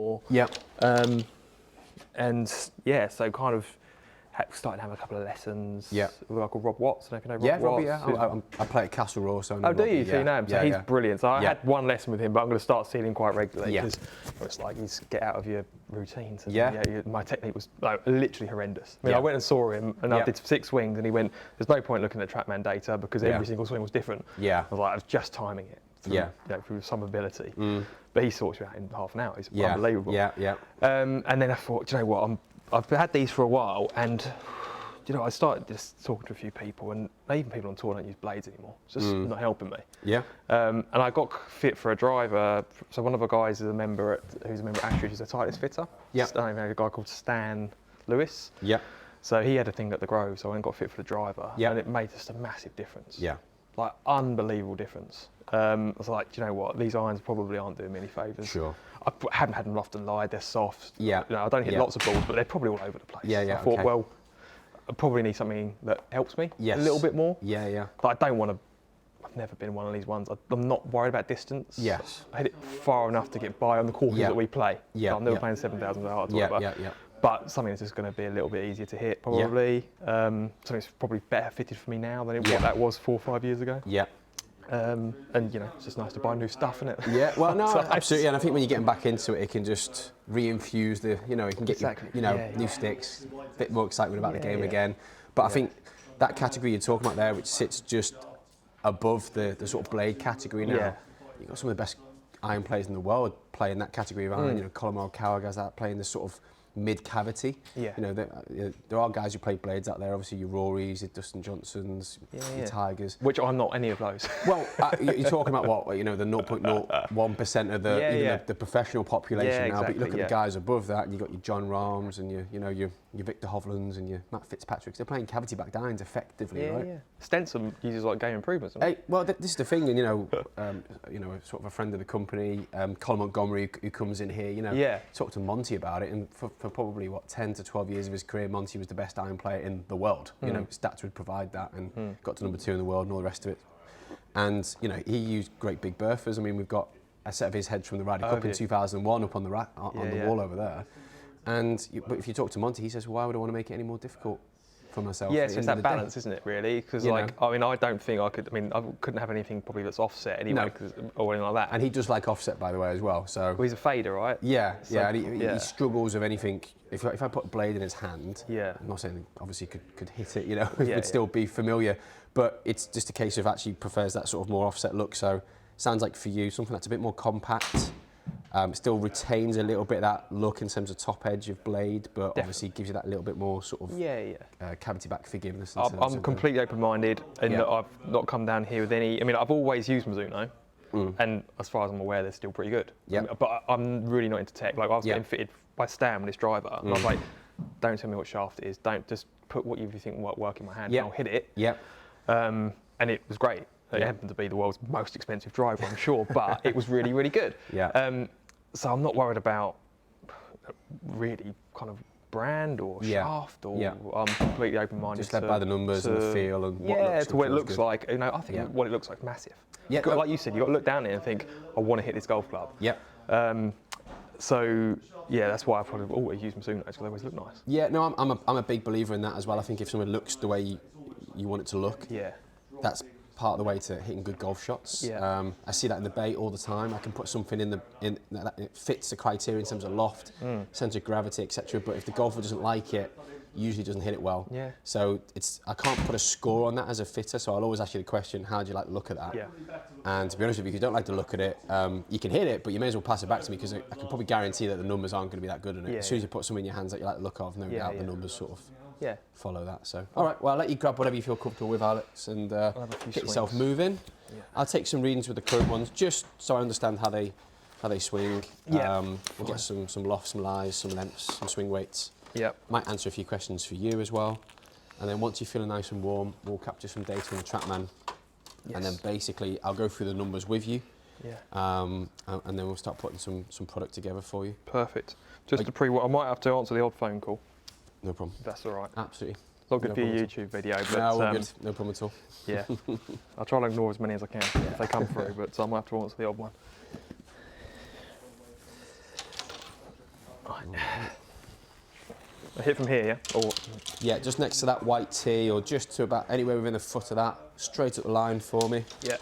more. Yeah. And yeah, so kind of started to have a couple of lessons. Yeah. With a guy called Rob Watts. I don't know if you know Rob Robbie, Watts. I play at Castle Royal, so I know Oh, do Robbie, you? So you know him. So he's brilliant. So I had one lesson with him, but I'm going to start seeing him quite regularly because it's like you just get out of your routines. And my technique was literally horrendous. I mean, I went and saw him, and I did 6 swings, and he went, "There's no point looking at TrackMan data because every single swing was different." Yeah. I was like, I was just timing it. Through some ability. But he sorts you out in half an hour. He's unbelievable. And then I thought, do you know what? I've had these for a while, and you know, I started just talking to a few people, and even people on tour don't use blades anymore. It's just not helping me. And I got fit for a driver. So one of the guys is a member who's a member at Ashridge, is a Titleist fitter. I know a guy called Stan Lewis. So he had a thing at the Grove, so I went and got fit for the driver, and it made just a massive difference. Like unbelievable difference. I was like, do you know what? These irons probably aren't doing me any favours. Sure. I haven't had them loft and lie. They're soft. You know, I don't hit lots of balls, but they're probably all over the place. I thought, well, I probably need something that helps me a little bit more. But I don't want to. I've never been one of these ones. I'm not worried about distance. I hit it far enough to get by on the courses that we play. So I'm never playing 7,000 yards. But something that's just going to be a little bit easier to hit, probably. Something that's probably better fitted for me now than what that was 4 or 5 years ago. And you know, it's just nice to buy new stuff, isn't it? Well, no, absolutely. And I think when you're getting back into it, it can just re-infuse the, you know, it can get you know, new sticks, a bit more excitement about the game again. But I think that category you're talking about there, which sits just above the sort of blade category now, you've got some of the best iron players in the world playing that category of iron. You know, Collman, Callaway guys that playing this sort of mid-cavity. You know, there are guys who play blades out there, obviously your Rorys, your Dustin Johnsons, your Tigers. Which I'm not any of those. Well, you're talking about what, you know, the 0.01% of the professional population now, but you look at the guys above that, and you've got your John Rahms and your Victor Hovlands and your Matt Fitzpatricks. They're playing cavity back downs effectively, right? Stenson uses like game improvements. Well, this is the thing, and you know, sort of a friend of the company, Colin Montgomery, who comes in here, you know, talked to Monty about it, and for probably what 10 to 12 years of his career, Monty was the best iron player in the world. You know, stats would provide that, and got to number 2 in the world and all the rest of it. And you know, he used great big Berthas. I mean, we've got a set of his heads from the Ryder Cup in 2001 up on the wall over there. But if you talk to Monty, he says, well, why would I want to make it any more difficult for myself? So it's that balance, isn't it, really? Because, like, I mean, I don't think I could, I mean, I couldn't have anything probably that's offset anyway, or anything like that. And he does like offset, by the way, as well. So he's a fader, right? And he struggles with anything. If I put a blade in his hand, I'm not saying obviously could hit it, you know, it would still be familiar, but it's just a case of actually prefers that sort of more offset look. So sounds like for you, something that's a bit more compact. Still retains a little bit of that look in terms of top edge of blade, but obviously gives you that little bit more sort of cavity back forgiveness. I'm completely open-minded, and I've not come down here with any. I mean, I've always used Mizuno, and as far as I'm aware, they're still pretty good. But I'm really not into tech. Like I was getting fitted by Stan with this driver, and I was like, "Don't tell me what shaft it is. Don't just put what you think will work in my hand, and I'll hit it." And it was great. It happened to be the world's most expensive driver, I'm sure, but it was really, really good. So I'm not worried about really kind of brand or shaft, or I'm completely open-minded. Just led by the numbers and the feel and what it looks like. You know, I think what it looks like is massive. Like you said, you've got to look down there and think, I want to hit this golf club. So that's why I probably always use Mizuno, because they always look nice. I'm a big believer in that as well. I think if someone looks the way you want it to look, that's part of the way to hitting good golf shots. I see that in the bay all the time. I can put something in that it fits the criteria in terms of loft, centre of gravity, etc. But if the golfer doesn't like it, usually doesn't hit it well. So I can't put a score on that as a fitter. So I'll always ask you the question, how do you like the look of that? And to be honest with you, if you don't like the look at it, you can hit it, but you may as well pass it back to me, because I can probably guarantee that the numbers aren't going to be that good in it. As soon as you put something in your hands that you like the look of, no doubt the numbers sort of follow that. So, all right, well, I'll let you grab whatever you feel comfortable with, Alex, and get yourself moving. I'll take some readings with the current ones, just so I understand how they swing. We'll get some loft, some lies, some lengths, some swing weights. Might answer a few questions for you as well. And then once you're feeling nice and warm, we'll capture some data from the TrackMan. And then basically, I'll go through the numbers with you. And then we'll start putting some product together for you. Perfect. Just to I might have to answer the odd phone call. No problem. If that's all right. Absolutely. Not good for your YouTube video, but no, all good. No problem at all. I'll try to ignore as many as I can if they come through, but I might have to answer the odd one. Right. I hit from here, yeah? Or yeah, just next to that white tee, or just to about anywhere within a foot of that. Straight up the line for me. Yeah.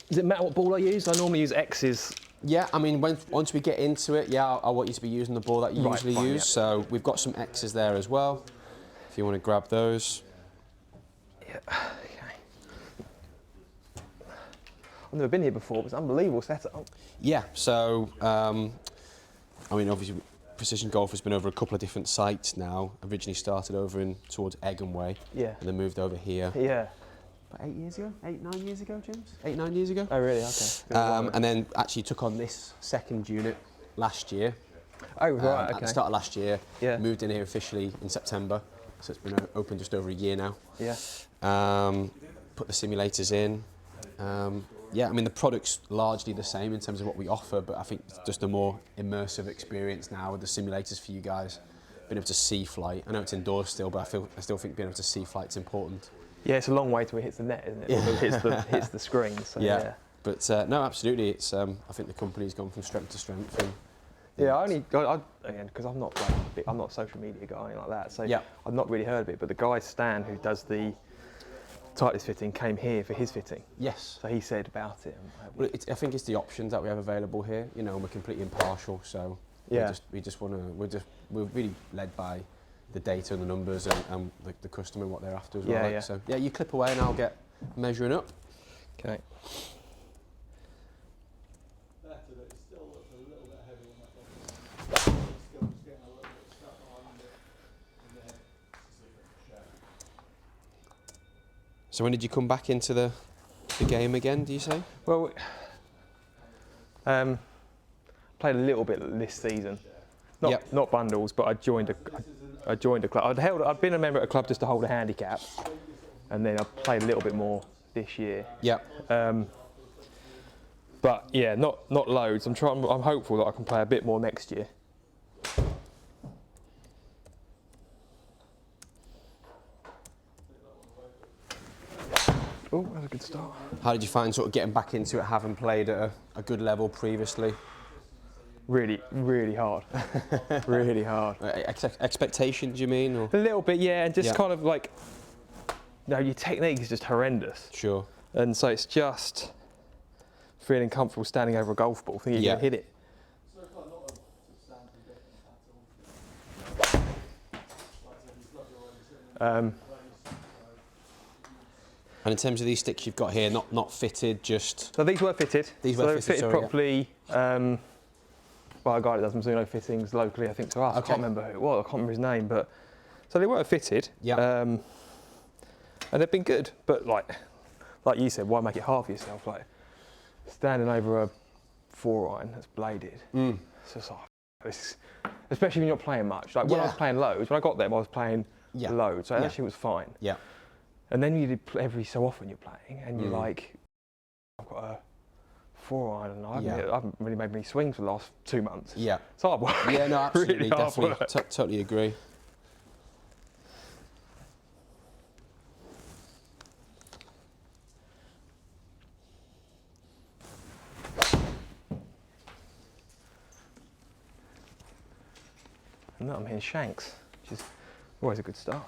Does it matter what ball I use? I normally use X's. Yeah, I mean, once we get into it, yeah, I want you to be using the ball that you usually use. Yeah. So we've got some X's there as well, if you want to grab those. Yeah, okay. I've never been here before, but it's an unbelievable setup. Yeah, so, I mean, obviously, Precision Golf has been over a couple of different sites now. Originally started over towards Egham Way. Yeah. And then moved over here. Yeah. About 8 years ago? 8, 9 years ago, James? 8, 9 years ago? Oh, really? Okay. And then actually took on this second unit last year. Oh, right, okay. At the start of last year. Yeah. Moved in here officially in September. So it's been open just over a year now. Yeah. Put the simulators in. Yeah, I mean, the product's largely the same in terms of what we offer, but I think it's just a more immersive experience now with the simulators for you guys. Being able to see flight. I know it's indoors still, but I still think being able to see flight's important. Yeah, it's a long way till it hits the net, isn't it? Yeah. It hits the screen. So, yeah. But no, absolutely. It's I think the company's gone from strength to strength. And, yeah, again, because I'm not a social media guy or anything like that, so yeah. I've not really heard of it. But the guy Stan who does the Titleist fitting came here for his fitting. Yes. So he said about it. Well, I think it's the options that we have available here. You know, we're completely impartial, so yeah. we just want to. We're really led by the data and the numbers and the customer and what they're after as well. Yeah. So yeah, you clip away and I'll get measuring up. Okay. So when did you come back into the game again, do you say? Well, played a little bit this season. Not bundles, but I joined a club. I'd been a member at a club just to hold a handicap, and then I played a little bit more this year. Yeah. But yeah, not loads. I'm hopeful that I can play a bit more next year. Oh, that's a good start. How did you find sort of getting back into it, having played at a good level previously? Really, really hard. Really hard. Expectations, you mean? Or? A little bit, yeah, and just kind of like, your technique is just horrendous. Sure. And so it's just feeling comfortable standing over a golf ball, thinking you're going to hit it. And in terms of these sticks you've got here, not fitted, just... So these were fitted. These were fitted properly by a guy that does Mizuno fittings locally, I think, to us. Okay. I can't remember who it was, I can't remember his name, but... So they were fitted. Yeah. And they've been good, but like you said, why make it hard for yourself? Like, standing over a 4-iron that's bladed, it's just like, especially when you're not playing much. Like when I was playing loads, when I got them, I was playing loads, so actually it was fine. Yeah. And then you did every so often you're playing, and you're like, I've got a 4-iron, and I haven't really made many swings for the last 2 months. Yeah. It's hard work. Yeah, no, absolutely, really definitely, totally agree. And now I'm hitting shanks, which is always a good start.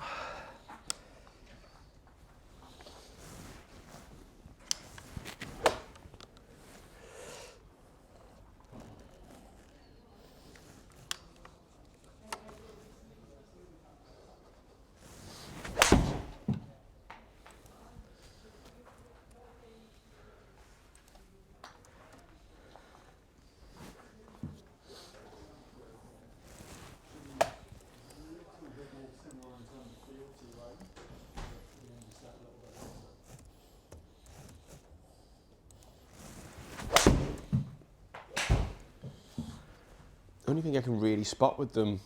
The only thing I can really spot with them,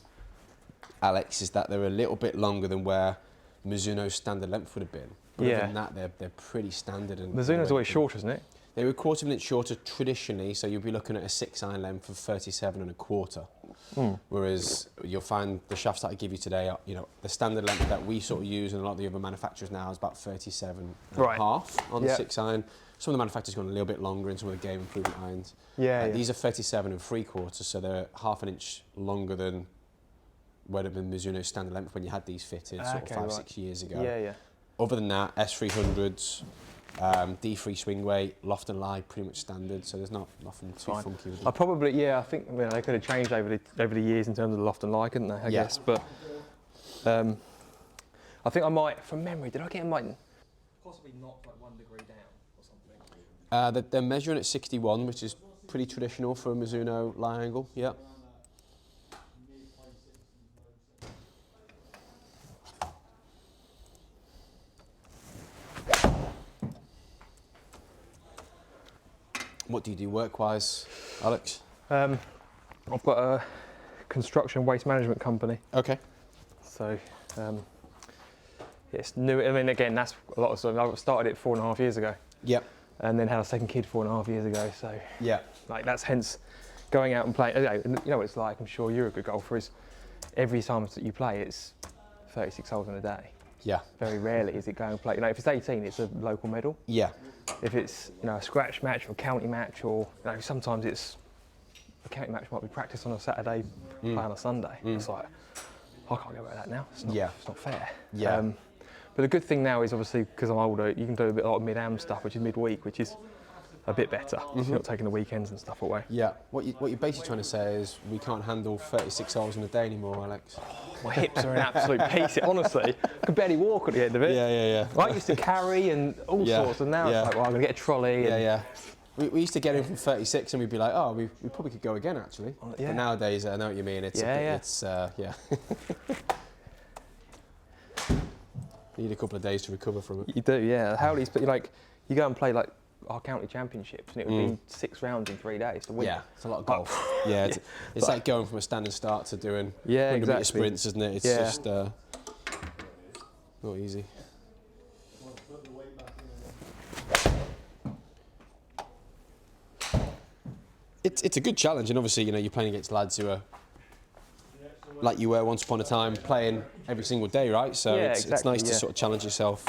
Alex, is that they're a little bit longer than where Mizuno's standard length would have been. But other than that, they're pretty standard. And Mizuno's always shorter, isn't it? They were a quarter of an inch shorter traditionally, so you'll be looking at a 6-iron length of 37 1/4. Whereas you'll find the shafts that I give you today are, you know, the standard length that we sort of use and a lot of the other manufacturers now is about 37 and a half on the 6 iron. Some of the manufacturers go a little bit longer in some of the game improvement irons. These are 37 and 3/4, so they're half an inch longer than would have been Mizuno's standard length when you had these fitted sort of 5-6 years ago. Other than that, S300s, D3 swing weight, loft and lie, pretty much standard. So there's nothing too funky with it. I probably, I think they could have changed over the years in terms of the loft and lie, couldn't they? I guess, but I think I might, from memory, did I get mine? Possibly knocked like 1 degree down or something. They're measuring at 61, which is pretty traditional for a Mizuno lie angle. Yeah. What do you do work-wise, Alex? I've got a construction waste management company. Okay. So it's new. I mean, again, that's a lot of stuff. I started it 4.5 years ago. Yep. And then had a second kid 4.5 years ago. So yeah, like that's hence going out and playing. You know what it's like. I'm sure you're a good golfer. Is every time that you play, it's 36 holes in a day. Yeah. Very rarely is it going and play. You know, if it's 18, it's a local medal. Yeah. If it's, you know, a scratch match or a county match, or, you know, sometimes it's a county match might be practice on a Saturday, play on a Sunday. It's like, I can't go about that now. It's not, it's not fair. Yeah. But the good thing now is obviously because I'm older, you can do a lot of mid-am stuff, which is midweek, which is a bit better. You're not taking the weekends and stuff away. Yeah. What you're basically trying to say is we can't handle 36 holes in a day anymore, Alex. My hips are an absolute piece. Honestly, I could barely walk at the end of it. Yeah. I used to carry and all sorts, and now it's like, well, I'm going to get a trolley. Yeah. We used to get in from 36 and we'd be like, oh, we probably could go again, actually. But nowadays, I know what you mean. It's You need a couple of days to recover from it. You do, yeah. Howleys, but you go and play like our county championships, and it would be 6 rounds in 3 days to win. Yeah, it's a lot of golf. It's like going from a standing start to doing 100-metre sprints, isn't it? It's just not easy. It's a good challenge, and obviously, you know, you're playing against lads who are like you were once upon a time, playing every single day, right? So it's nice to sort of challenge yourself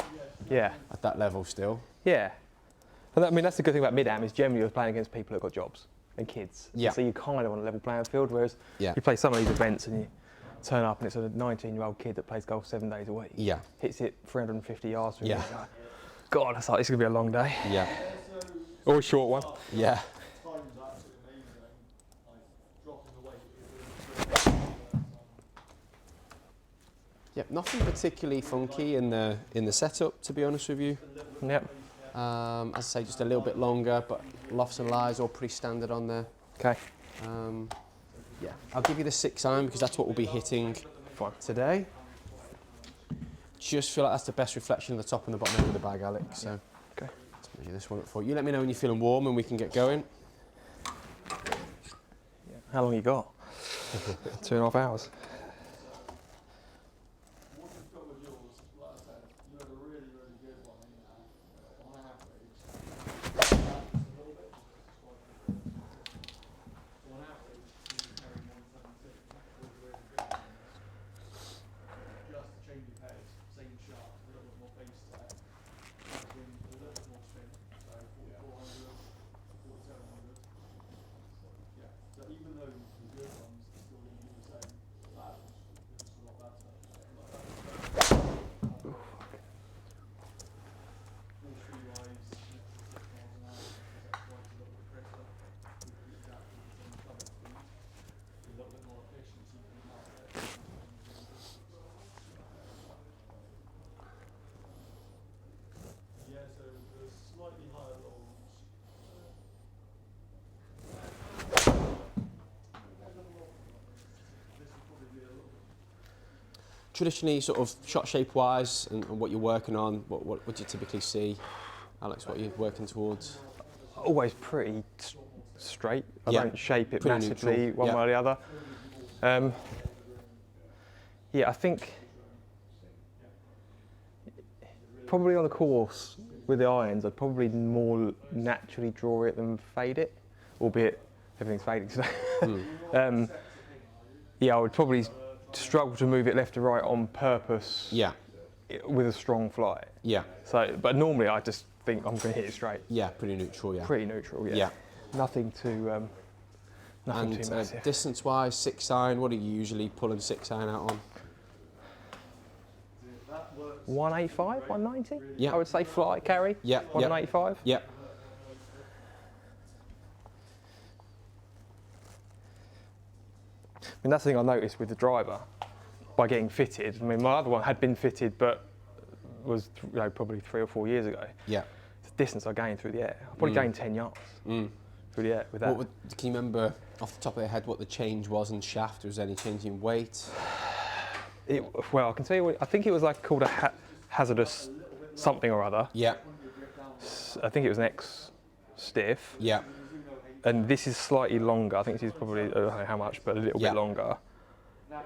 at that level still. Yeah. And I mean, that's the good thing about mid-am is generally you're playing against people who've got jobs and kids. Yeah. So you're kind of on a level playing field, whereas you play some of these events and you turn up and it's a 19-year-old kid that plays golf 7 days a week. Yeah. Hits it 350 yards from you. God, it's like, this is going to be a long day. Yeah. Or a short one. Yeah. Yeah, nothing particularly funky in the setup, to be honest with you. Yep. As I say, just a little bit longer, but lofts and lies all pretty standard on there. Okay. Yeah, I'll give you the 6 iron because that's what we'll be hitting today. Just feel like that's the best reflection of the top and the bottom end of the bag, Alex. So let's measure this one up for you. Let me know when you're feeling warm and we can get going. How long you got? 2.5 hours. Traditionally, sort of shot shape wise and what you're working on, what do you typically see? Alex, what are you working towards? Always pretty straight. I don't shape it pretty massively neutral. one way or the other. I think probably on the course with the irons, I'd probably more naturally draw it than fade it, albeit everything's fading today. Yeah, I would probably struggle to move it left to right on purpose. Yeah. With a strong flight. Yeah. So, but normally I just think I'm going to hit it straight. Yeah, pretty neutral. Yeah. Pretty neutral. Yeah. Yeah. Nothing too. Nothing too massive. Distance-wise, 6 iron. What are you usually pulling 6 iron out on? 185, 190. Yeah. I would say flight carry. Yeah. 185. Yeah. I mean, that's the thing I noticed with the driver by getting fitted. I mean, my other one had been fitted, but was probably 3 or 4 years ago. Yeah. The distance I gained through the air, I probably gained 10 yards through the air with that. Can you remember off the top of your head what the change was in shaft? Was there any change in weight? Well, I can tell you what, I think it was like called a hazardous something or other. Yeah. I think it was an X stiff. Yeah. And this is slightly longer. I think this is probably, I don't know how much, but a little bit longer.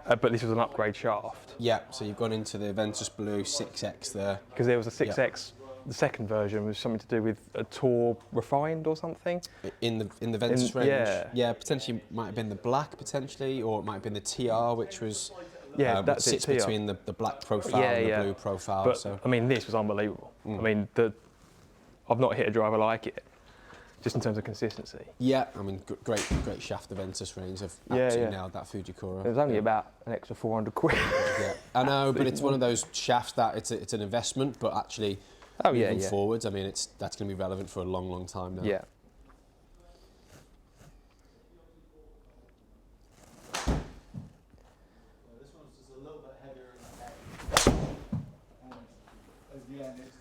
But this was an upgrade shaft. Yeah, so you've gone into the Ventus Blue 6X there. Because there was a 6X, the second version was something to do with a Tour Refined or something. In the Ventus range? Yeah. Yeah, potentially might have been the black potentially, or it might have been the TR, which was, that sits between the black profile and the blue profile. But, so. I mean, this was unbelievable. I mean, I've not hit a driver like it. Just in terms of consistency. Yeah, I mean, great shaft, the Ventus range. I've absolutely nailed that Fujikura. It was only about an extra 400 quid. Yeah, I know, but it's one of those shafts that it's an investment, but actually moving forwards, I mean, that's going to be relevant for a long, long time now. Yeah. This one's just a little bit heavier in the head. And again, it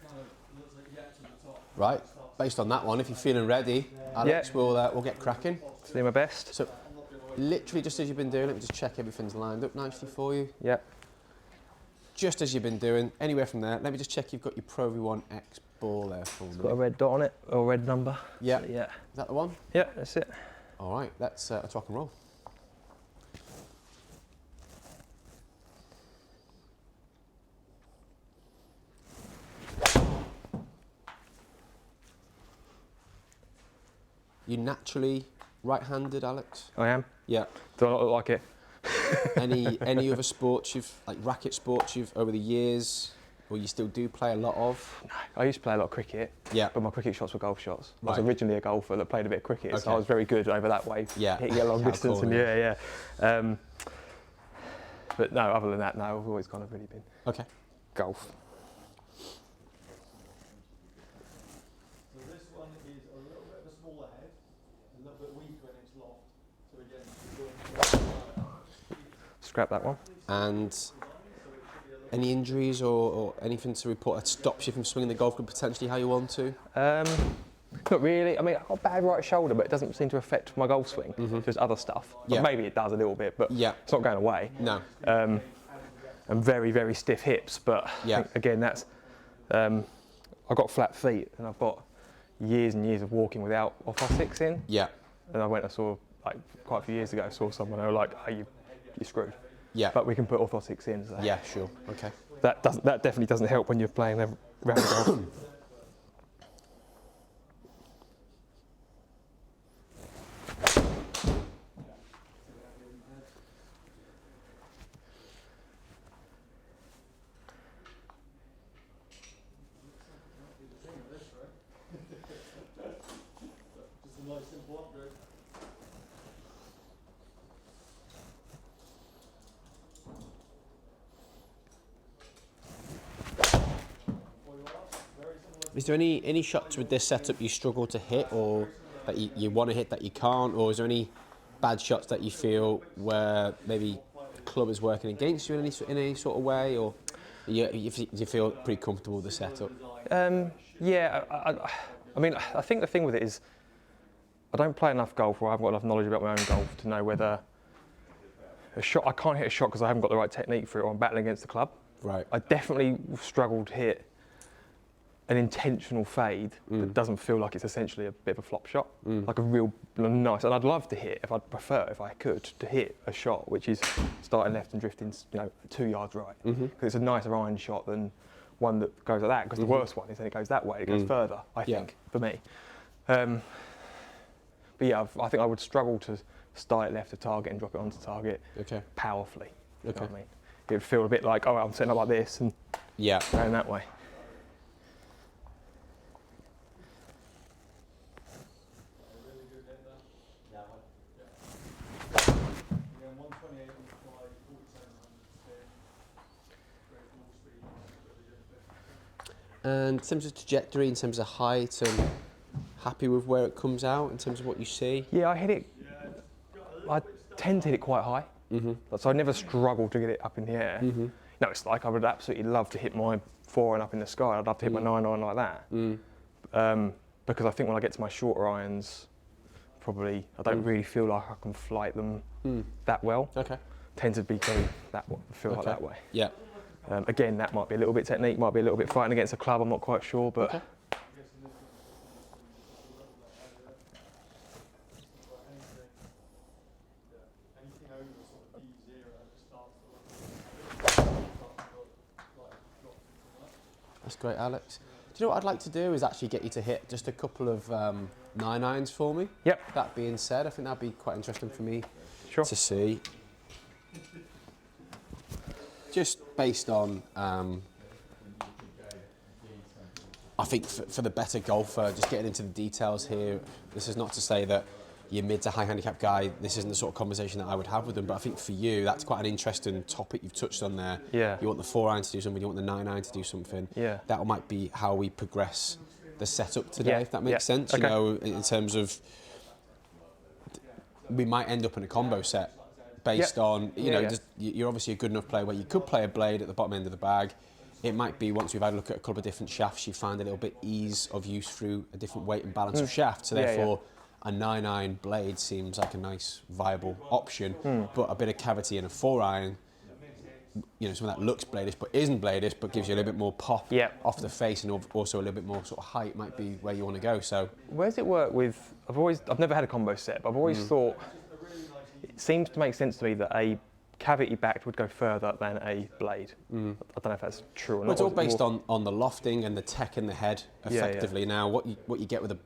looks like yet to the top. Right. Based on that one, if you're feeling ready, Alex, we'll get cracking. Do my best. So, literally just as you've been doing, let me just check everything's lined up nicely for you. Yeah. Just as you've been doing, anywhere from there, let me just check you've got your Pro V1 X ball there for me. It's got a red dot on it, or a red number. Yeah. So, yeah. Is that the one? Yeah, that's it. All right, let's rock and roll. You naturally right-handed, Alex? I am. Yeah. Do I not look like it? Any other sports like racket sports over the years, or you still do play a lot of? No, I used to play a lot of cricket. Yeah. But my cricket shots were golf shots. Right. I was originally a golfer that played a bit of cricket, so I was very good over that way. Yeah. Hitting a long distance and but no, other than that, no, I've always kind of really been golf. So this one is a little bit of a smaller head, a little bit weaker in its loft. So again, Scrap that one. And any injuries or anything to report that stops you from swinging the golf club potentially how you want to? Not really. I mean, I've got a bad right shoulder, but it doesn't seem to affect my golf swing. Just other stuff. Yeah. Maybe it does a little bit, but it's not going away. No. And very, very stiff hips, but I think, again, that's I've got flat feet, and I've got years and years of walking without orthotics in. Yeah. And I saw like quite a few years ago, saw someone who were like, "Oh, you're screwed." Yeah. But we can put orthotics in. So Yeah, sure. Okay. that definitely doesn't help when you're playing a round of golf. just a nice simple upgrade. Is there any shots with this setup you struggle to hit, or that you want to hit that you can't, or is there any bad shots that you feel where maybe the club is working against you in any sort of way, or you feel pretty comfortable with the setup? Yeah, I mean, I think the thing with it is I don't play enough golf, or I haven't got enough knowledge about my own golf to know whether a shot, I can't hit a shot because I haven't got the right technique for it, or I'm battling against the club. Right. I definitely struggle to hit an intentional fade that doesn't feel like it's essentially a bit of a flop shot, like a real nice. And I'd love to hit, if I could, to hit a shot which is starting left and drifting, 2 yards right, because it's a nicer iron shot than one that goes like that. Because the worst one is then it goes that way, it goes further. I think for me. But yeah, I think I would struggle to start it left of target and drop it onto target powerfully. You know what I mean? It would feel a bit like, oh, I'm setting up like this and going that way. And in terms of trajectory, in terms of height, and happy with where it comes out in terms of what you see? Yeah, I tend to hit it quite high. So I never struggle to get it up in the air. No, it's like I would absolutely love to hit my 4-iron up in the sky. I'd love to hit my 9-iron like that. Because I think when I get to my shorter irons, probably I don't really feel like I can flight them that well. Tend to be going like that way. Yeah. Again, that might be a little bit technique, might be a little bit fighting against a club, I'm not quite sure, but... That's great, Alex. Do you know what I'd like to do is actually get you to hit just a couple of 9-irons for me? Yep. That being said, I think that'd be quite interesting for me to see. Just based on, I think for the better golfer, just getting into the details here, this is not to say that your mid to high handicap guy, this isn't the sort of conversation that I would have with them, but I think for you, that's quite an interesting topic you've touched on there. Yeah. You want the 4-iron to do something, you want the 9-iron to do something. Yeah. That might be how we progress the setup today, if that makes sense. You know, in terms of, we might end up in a combo set based on, you know, just, you're obviously a good enough player where you could play a blade at the bottom end of the bag. It might be once we've had a look at a couple of different shafts, you find a little bit ease of use through a different weight and balance of shaft. So therefore, a 9-iron blade seems like a nice, viable option, but a bit of cavity in a 4-iron, you know, something that looks bladeish but isn't bladeish, but gives you a little bit more pop off the face and also a little bit more sort of height might be where you want to go. So, where does it work with? I've never had a combo set, but I've always thought it seems to make sense to me that a cavity backed would go further than a blade. I don't know if that's true or not. Well, it's all based on the lofting and the tech in the head, effectively. Now, what you get with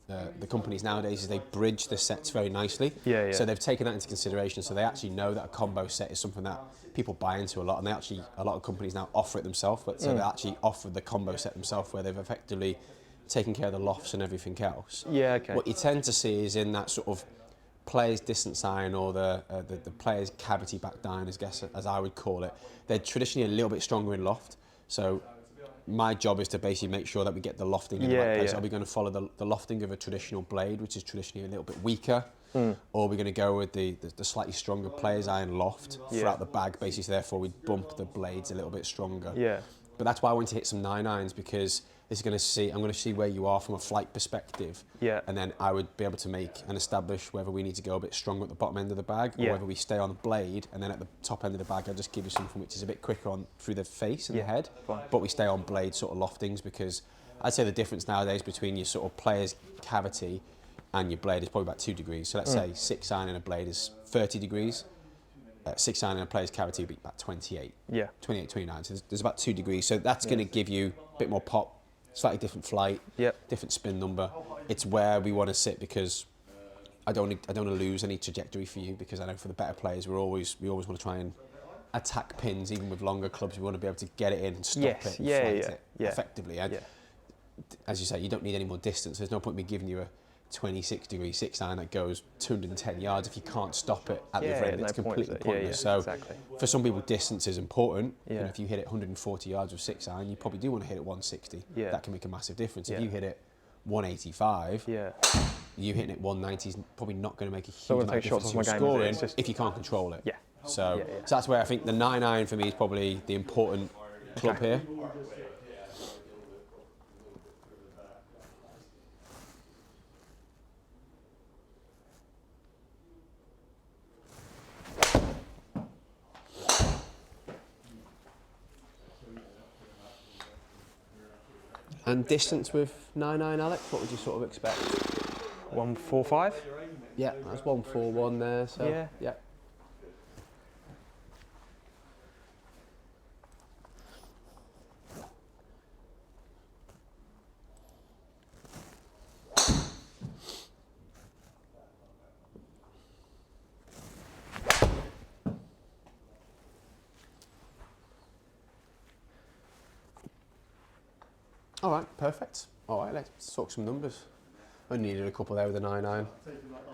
the companies nowadays is they bridge the sets very nicely. So they've taken that into consideration. So they actually know that a combo set is something that people buy into a lot, and a lot of companies now offer it themselves. But so they actually offer the combo set themselves, where they've effectively taken care of the lofts and everything else. What you tend to see is in that sort of player's distance iron or the player's cavity backed iron, as I would call it, they're traditionally a little bit stronger in loft. So my job is to basically make sure that we get the lofting in the right place. Are we going to follow the lofting of a traditional blade, which is traditionally a little bit weaker, or are we going to go with the slightly stronger player's iron loft throughout the bag, basically, so therefore we bump the blades a little bit stronger. But that's why I want to hit some 9-irons, because I'm going to see where you are from a flight perspective, and then I would be able to make and establish whether we need to go a bit stronger at the bottom end of the bag, or whether we stay on the blade, and then at the top end of the bag I'll just give you something which is a bit quicker on through the face and the head, but we stay on blade sort of loftings, because I'd say the difference nowadays between your sort of player's cavity and your blade is probably about 2 degrees. So let's say 6-iron in a blade is 30 degrees. 6-iron in a player's cavity would be about 28. 28, 29. So there's about 2 degrees. So that's going to give you a bit more pop, slightly different flight, different spin number. It's where we want to sit, because I don't want to lose any trajectory for you, because I know for the better players we always want to try and attack pins, even with longer clubs. We want to be able to get it in and stop it and flight it effectively. And as you say, you don't need any more distance. There's no point in me giving you a 26 degree 6-iron that goes 210 yards if you can't stop it at the other end. It's completely pointless. So for some people, distance is important. You know, if you hit it 140 yards with 6-iron, you probably do want to hit it 160. That can make a massive difference. If you hit it 185, you hitting it 190 is probably not going to make a huge amount of difference to your scoring if you can't control it. So that's where I think the 9-iron for me is probably the important club here. And distance with 9-iron, Alex, what would you sort of expect? 145? Yeah, that's 141 there, so yeah. All right, perfect. All right, let's talk some numbers. I needed a couple there with a 9-iron.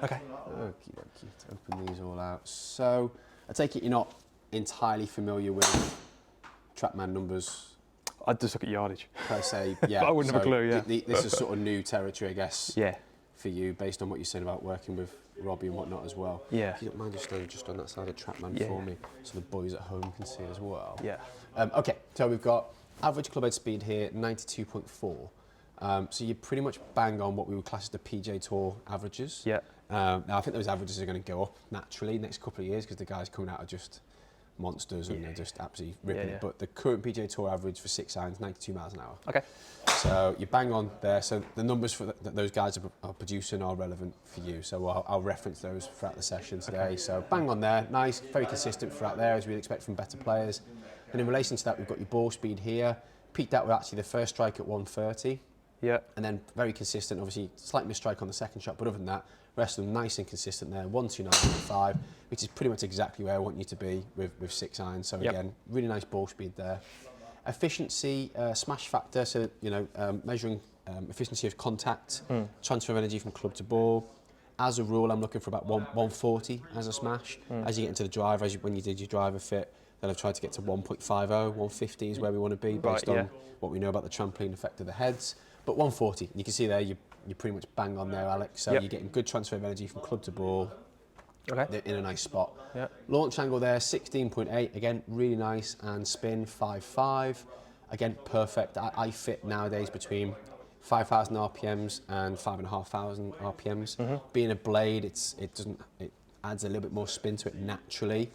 Okay. Okie dokie, let's open these all out. So, I take it you're not entirely familiar with TrackMan numbers. I'd just look at yardage. Per se, yeah. I wouldn't have a clue, yeah. This is sort of new territory, I guess, yeah. for you, based on what you're saying about working with Robbie and whatnot as well. Yeah. If you don't mind just standing just on that side of TrackMan for me, so the boys at home can see as well. Yeah. Okay, so we've got average club head speed here, 92.4. So you're pretty much bang on what we would class as the PJ Tour averages. Yeah. Now I think those averages are going to go up naturally next couple of years because the guys coming out are just monsters and they're just absolutely ripping it. But the current PJ Tour average for 6 irons, 92 miles an hour. Okay. So you're bang on there. So the numbers for that those guys are producing are relevant for you. So I'll reference those throughout the session today. Okay. So bang on there, nice, very consistent throughout there as we'd expect from better players. And in relation to that, we've got your ball speed here. Peaked out with actually the first strike at 130. Yeah. And then very consistent, obviously slight misstrike on the second shot, but other than that, rest of them nice and consistent there, 129.5, which is pretty much exactly where I want you to be with 6 irons. So again, really nice ball speed there. Efficiency, smash factor, so measuring efficiency of contact, transfer of energy from club to ball. As a rule, I'm looking for about 140 as a smash. As you get into the driver, when you did your driver fit, then I've tried to get to 1.50, 150 is where we want to be based on what we know about the trampoline effect of the heads. But 140, you can see there, you're pretty much bang on there, Alex. So you're getting good transfer of energy from club to ball in a nice spot. Yep. Launch angle there, 16.8, again, really nice. And spin, 5.5. Again, perfect. I fit nowadays between 5,000 RPMs and 5,500 RPMs. Being a blade, it adds a little bit more spin to it naturally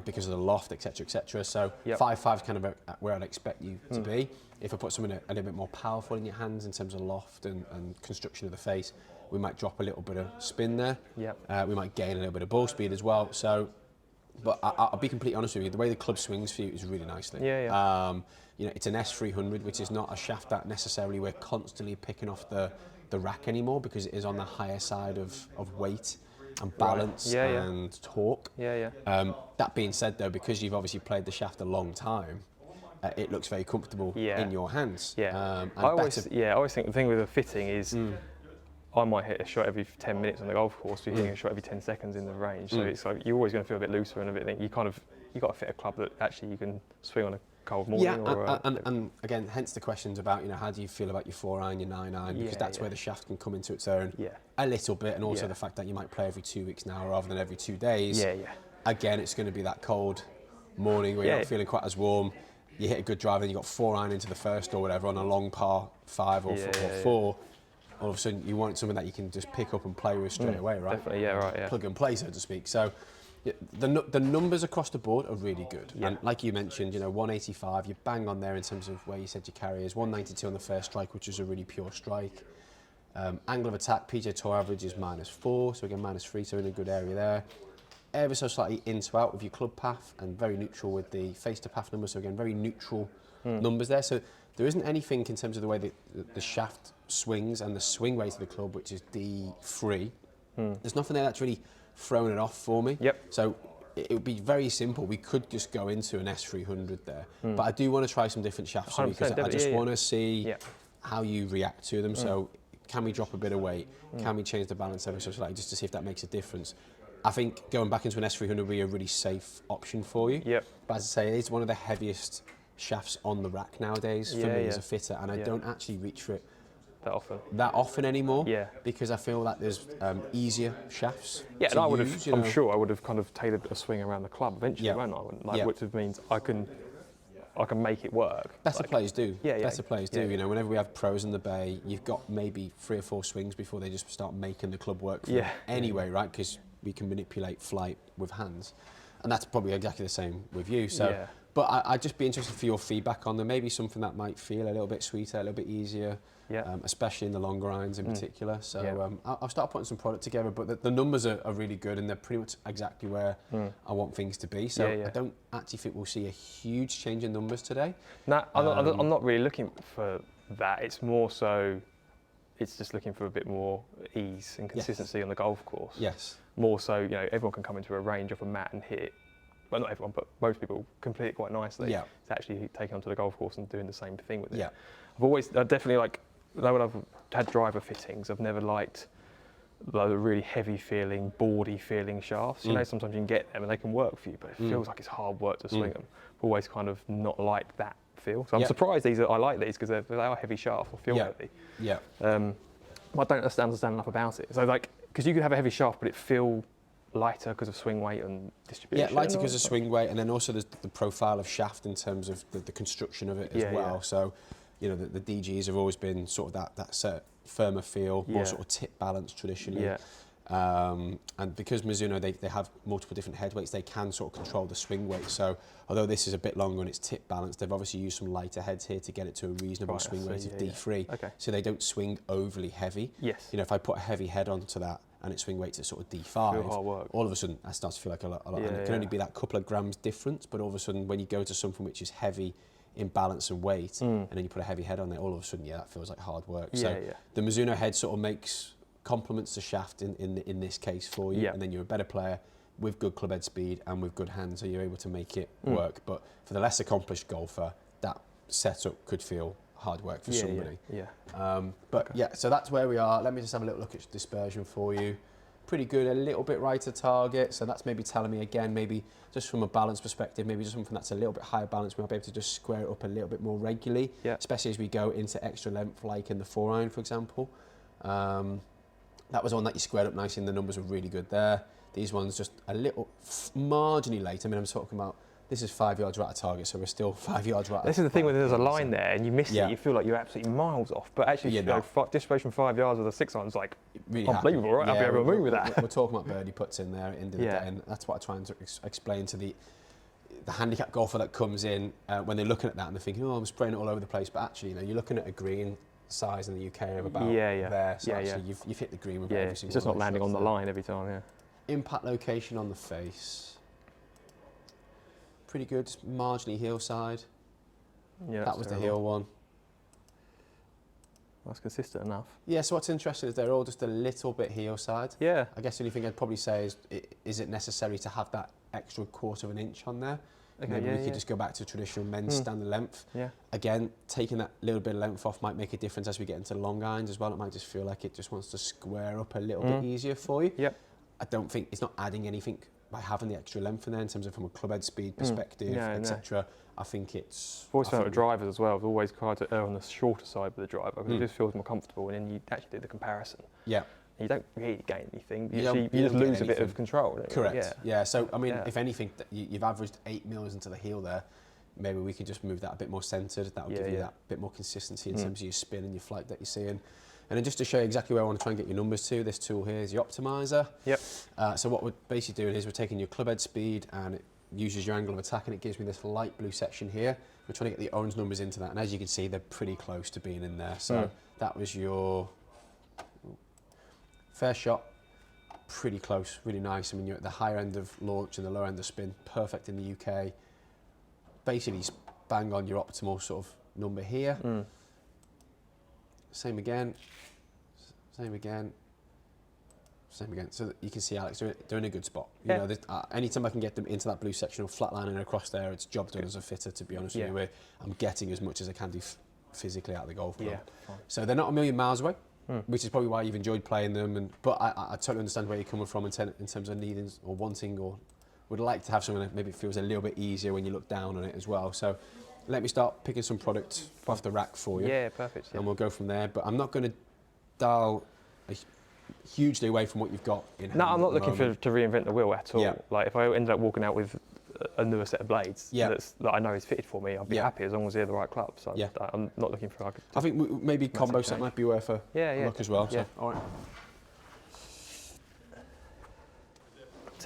because of the loft, etc., etc. So 5.5 is kind of where I'd expect you to be. If I put something a little bit more powerful in your hands in terms of loft and construction of the face, we might drop a little bit of spin there. We might gain a little bit of ball speed as well. So, but I'll be completely honest with you, the way the club swings for you is really nicely. It's an S300, which is not a shaft that necessarily we're constantly picking off the rack anymore because it is on the higher side of weight and balance and torque. That being said though, because you've obviously played the shaft a long time, it looks very comfortable in your hands. I always think the thing with a fitting is I might hit a shot every 10 minutes on the golf course, you're hitting a shot every 10 seconds in the range. So it's like you're always going to feel a bit looser and a bit. You got to fit a club that actually you can swing on a cold morning. And again, hence the questions about how do you feel about your 4-iron, your 9-iron, because that's where the shaft can come into its own a little bit, and also the fact that you might play every 2 weeks now rather than every 2 days. Again, it's going to be that cold morning where you're not feeling quite as warm. You hit a good drive and you got 4-iron into the first or whatever on a long par 5 or 4. All of a sudden, you want something that you can just pick up and play with straight away, right? Definitely, Plug and play, so to speak. So the numbers across the board are really good. And like you mentioned, 185, you're bang on there in terms of where you said your carry is. 192 on the first strike, which is a really pure strike. Angle of attack, PJ Tour average is -4, so again -3, so in a good area there. Ever so slightly in to out with your club path, and very neutral with the face to path numbers, so again very neutral numbers there. So there isn't anything in terms of the way the shaft swings and the swing weight of the club, which is D3. There's nothing there that's really thrown it off for me. So it would be very simple. We could just go into an S300 there, but I do want to try some different shafts because I just want to see how you react to them. So can we drop a bit of weight? Can we change the balance ever so slightly just to see if that makes a difference? I think going back into an S300 would be a really safe option for you. But as I say, it's one of the heaviest shafts on the rack nowadays for me as a fitter, and I don't actually reach for it that often anymore. Because I feel like there's easier shafts. And I would have. I'm sure I would have kind of tailored a swing around the club eventually, wouldn't I? Which means I can make it work. Better players do. Better players do. Whenever we have pros in the bay, you've got maybe 3 or 4 swings before they just start making the club work for them anyway, right? Because we can manipulate flight with hands, and that's probably exactly the same with you. So, but I'd just be interested for your feedback on them. Maybe something that might feel a little bit sweeter, a little bit easier, especially in the longer irons in particular. So I'll start putting some product together. But the numbers are really good, and they're pretty much exactly where I want things to be. So I don't actually think we'll see a huge change in numbers today. No, I'm not really looking for that. It's more so. It's just looking for a bit more ease and consistency on the golf course. More so, everyone can come into a range off a mat and hit well, not everyone, but most people complete it quite nicely. Yeah. It's actually taking onto the golf course and doing the same thing with it. Yeah. I definitely like, though when I've had driver fittings, I've never liked the really heavy feeling, boardy feeling shafts. You know, sometimes you can get them and they can work for you, but it feels like it's hard work to swing them. I've always kind of not liked that feel. So I'm surprised I like these because they are heavy shaft or feel heavy. Yeah. I don't understand enough about it. So like, because you could have a heavy shaft, but it feel lighter because of swing weight and distribution. Yeah, lighter because of swing weight, and then also there's the profile of shaft in terms of the construction of it as well. Yeah. So, you know, the DGs have always been sort of that firmer feel, more sort of tip balance traditionally. Yeah. And because Mizuno, they have multiple different head weights, they can sort of control the swing weight. So although this is a bit longer and it's tip balanced, they've obviously used some lighter heads here to get it to a reasonable swing weight of D3. Okay. So they don't swing overly heavy. Yes. You know, if I put a heavy head onto that and its swing weights at sort of D5, all of a sudden that starts to feel like a lot. And it can only be that couple of grams difference, but all of a sudden when you go to something which is heavy in balance and weight, and then you put a heavy head on there, all of a sudden, that feels like hard work. So the Mizuno head sort of complements the shaft in this case for you, and then you're a better player with good club head speed and with good hands, so you're able to make it work. But for the less accomplished golfer, that setup could feel hard work for somebody. So that's where we are. Let me just have a little look at dispersion for you. Pretty good, a little bit right to target, so that's maybe telling me again, maybe just from a balance perspective, maybe just something that's a little bit higher balance, we might be able to just square it up a little bit more regularly, especially as we go into extra length, like in the 4-iron, for example. That was one that you squared up nicely and the numbers were really good there. These ones just a little marginally late. I mean, I'm talking about, this is 5 yards right at target, so we're still 5 yards right. This is the thing when there's a line there and you miss it, you feel like you're absolutely miles off. But actually, distribution 5 yards with a 6-iron is like really unbelievable, right? I'll be able to move with that. We're talking about birdie putts in there at the end of the day, and that's what I try and explain to the handicap golfer that comes in when they're looking at that and they're thinking, oh, I'm spraying it all over the place. But actually, you know, you're looking at a green size in the UK of about there. So actually, you've hit the green with every single. It's just not landing on the line every time. Impact location on the face. Pretty good, marginally heel side. Yeah, that was the heel one. That's consistent enough. Yeah, so what's interesting is they're all just a little bit heel side. Yeah. I guess the only thing I'd probably say is it necessary to have that extra 1/4 of an inch on there? Okay, maybe we could just go back to traditional men's standard length. Yeah. Again, taking that little bit of length off might make a difference as we get into long irons as well. It might just feel like it just wants to square up a little bit easier for you. Yep. I don't think it's not adding anything by having the extra length in there in terms of from a club head speed perspective, etc. I think it's... I've always found with drivers as well, I've always tried to err on the shorter side with the driver because it just feels more comfortable, and then you actually do the comparison. Yeah. You don't really gain anything, you just lose a bit of control. Correct. Yeah, so I mean, if anything, you've averaged 8 mils into the heel there, maybe we could just move that a bit more centred, that will give you that bit more consistency in terms of your spin and your flight that you're seeing. And then just to show you exactly where I want to try and get your numbers to, this tool here is your optimizer. Yep. So what we're basically doing is we're taking your club head speed and it uses your angle of attack and it gives me this light blue section here. We're trying to get the orange numbers into that, and as you can see, they're pretty close to being in there. So that was your fair shot, pretty close, really nice. I mean, you're at the higher end of launch and the lower end of spin, perfect in the UK. Basically, bang on your optimal sort of number here. Same again, same again, same again. So that you can see Alex doing a good spot. You know, anytime I can get them into that blue section or flatlining across there, it's job done as a fitter, to be honest with you. I'm getting as much as I can do physically out of the golf club. So they're not a million miles away, which is probably why you've enjoyed playing them. But I totally understand where you're coming from in terms of needing or wanting or would like to have something that maybe feels a little bit easier when you look down on it as well. So let me start picking some product off the rack for you. Yeah, perfect. And we'll go from there. But I'm not going to dial hugely away from what you've got in hand. No, I'm not looking to reinvent the wheel at all. Yeah. Like if I ended up walking out with a newer set of blades that I know is fitted for me, I'll be happy as long as they're the right club. So I'm not looking for. I think maybe combo set might be worth a look as well. So, all right.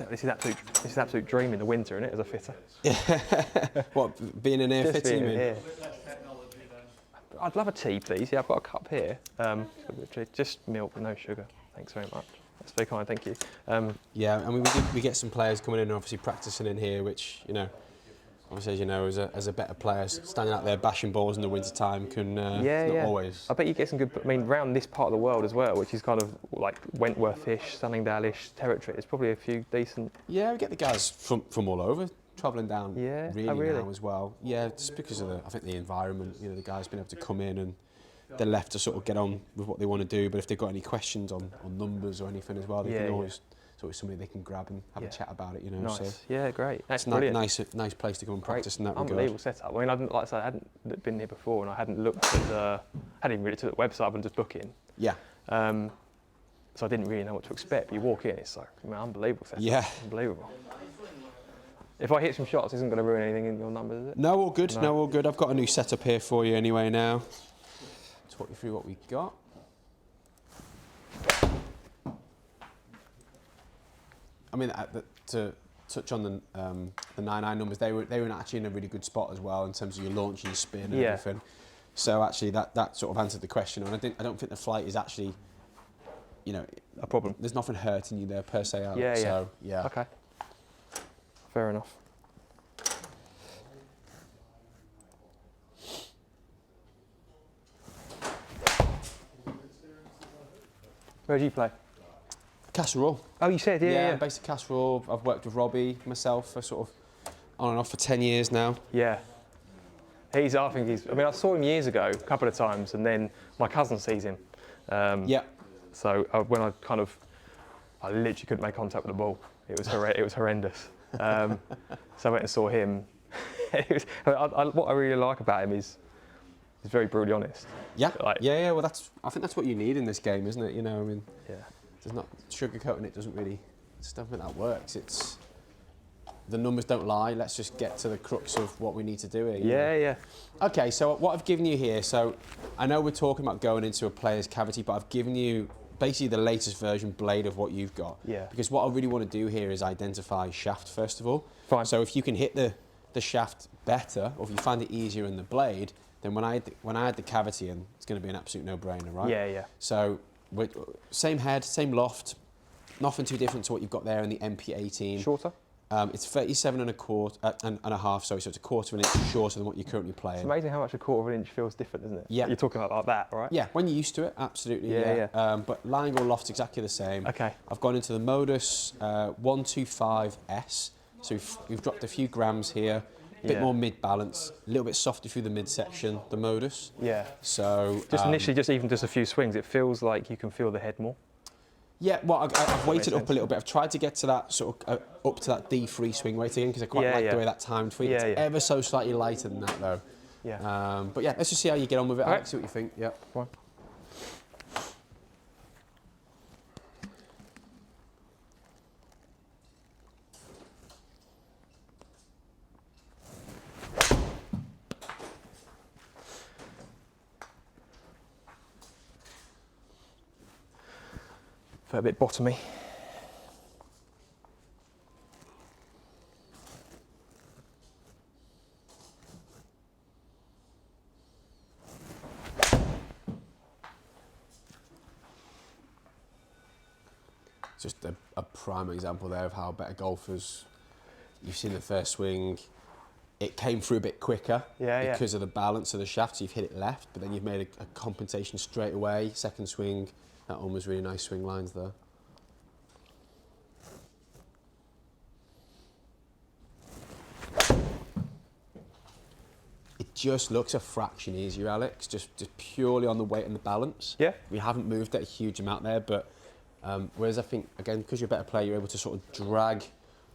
This is absolute dream in the winter, isn't it, as a fitter? Yeah. What, being in here fitting? Here. I'd love a tea, please. Yeah, I've got a cup here. Just milk, no sugar. Thanks very much. That's very kind, thank you. Yeah, I mean, we get some players coming in and obviously practicing in here, which, you know, obviously, as you know, as a better player, standing out there bashing balls in the winter time can not always. I bet you get some good. I mean, around this part of the world as well, which is kind of like Wentworth-ish, Sunningdale-ish territory. There's probably a few decent. Yeah, we get the guys from all over. travelling down really now as well. Yeah, just because of I think the environment. You know, the guys been able to come in and they're left to sort of get on with what they want to do. But if they've got any questions on numbers or anything as well, they can always. It's always somebody they can grab and have a chat about it, you know. Nice. So yeah, great. That's brilliant. Nice place to go and practice in that regard. Unbelievable setup. I mean, like I said, I hadn't been here before, and I hadn't looked at hadn't even really looked at the website and just booking. Yeah. So I didn't really know what to expect. But you walk in, it's like, unbelievable setup. Yeah. Unbelievable. If I hit some shots, it isn't going to ruin anything in your numbers, is it? No, all good. No, all good. I've got a new setup here for you anyway now. Talk you through what we've got. I mean, to touch on the 99 numbers, they were actually in a really good spot as well in terms of your launch and your spin and everything. So actually, that sort of answered the question. And I don't think the flight is actually, you know, a problem. There's nothing hurting you there per se. Yeah. So, yeah. Okay. Fair enough. Where do you play? Casserole. Oh, you said, yeah. Basic casserole. I've worked with Robbie myself for sort of on and off for 10 years now. Yeah. I mean, I saw him years ago, a couple of times, and then my cousin sees him. So when I literally couldn't make contact with the ball. It was horrendous. So I went and saw him. What I really like about him is he's very brutally honest. Yeah. Well, I think that's what you need in this game, isn't it? You know, I mean. Yeah. There's not sugarcoating it. Doesn't really. Just don't think that works. It's the numbers don't lie. Let's just get to the crux of what we need to do here. Yeah. Okay, so what I've given you here. So I know we're talking about going into a player's cavity, but I've given you basically the latest version blade of what you've got. Yeah. Because what I really want to do here is identify shaft first of all. Fine. So if you can hit the shaft better, or if you find it easier in the blade, then when I add the cavity in, it's going to be an absolute no-brainer, right? Yeah. So. Same head, same loft, nothing too different to what you've got there in the MKII. Shorter? It's 37 and a half, sorry, so it's a quarter of an inch shorter than what you're currently playing. It's amazing how much a quarter of an inch feels different, isn't it? Yeah. You're talking about like that, right? Yeah, when you're used to it, absolutely. Yeah. But lying or loft's exactly the same. Okay. I've gone into the Modus 125S, so we've dropped a few grams here. A bit more mid-balance, a little bit softer through the midsection, the Modus. Yeah. So just initially, just a few swings, it feels like you can feel the head more. Yeah, well, I've weighted up a little bit. I've tried to get to that sort of up to that D3 swing weight again because I quite like the way that timed for you. It's ever so slightly lighter than that though. Yeah. But yeah, let's just see how you get on with it. All right. See what you think. Yeah. Fine. A bit bottomy. Just a prime example there of how better golfers. You've seen the first swing. It came through a bit quicker because of the balance of the shaft. So you've hit it left, but then you've made a compensation straight away. Second swing. That one was really nice swing lines there. It just looks a fraction easier, Alex, just purely on the weight and the balance. Yeah. We haven't moved it a huge amount there, but whereas I think, again, because you're a better player, you're able to sort of drag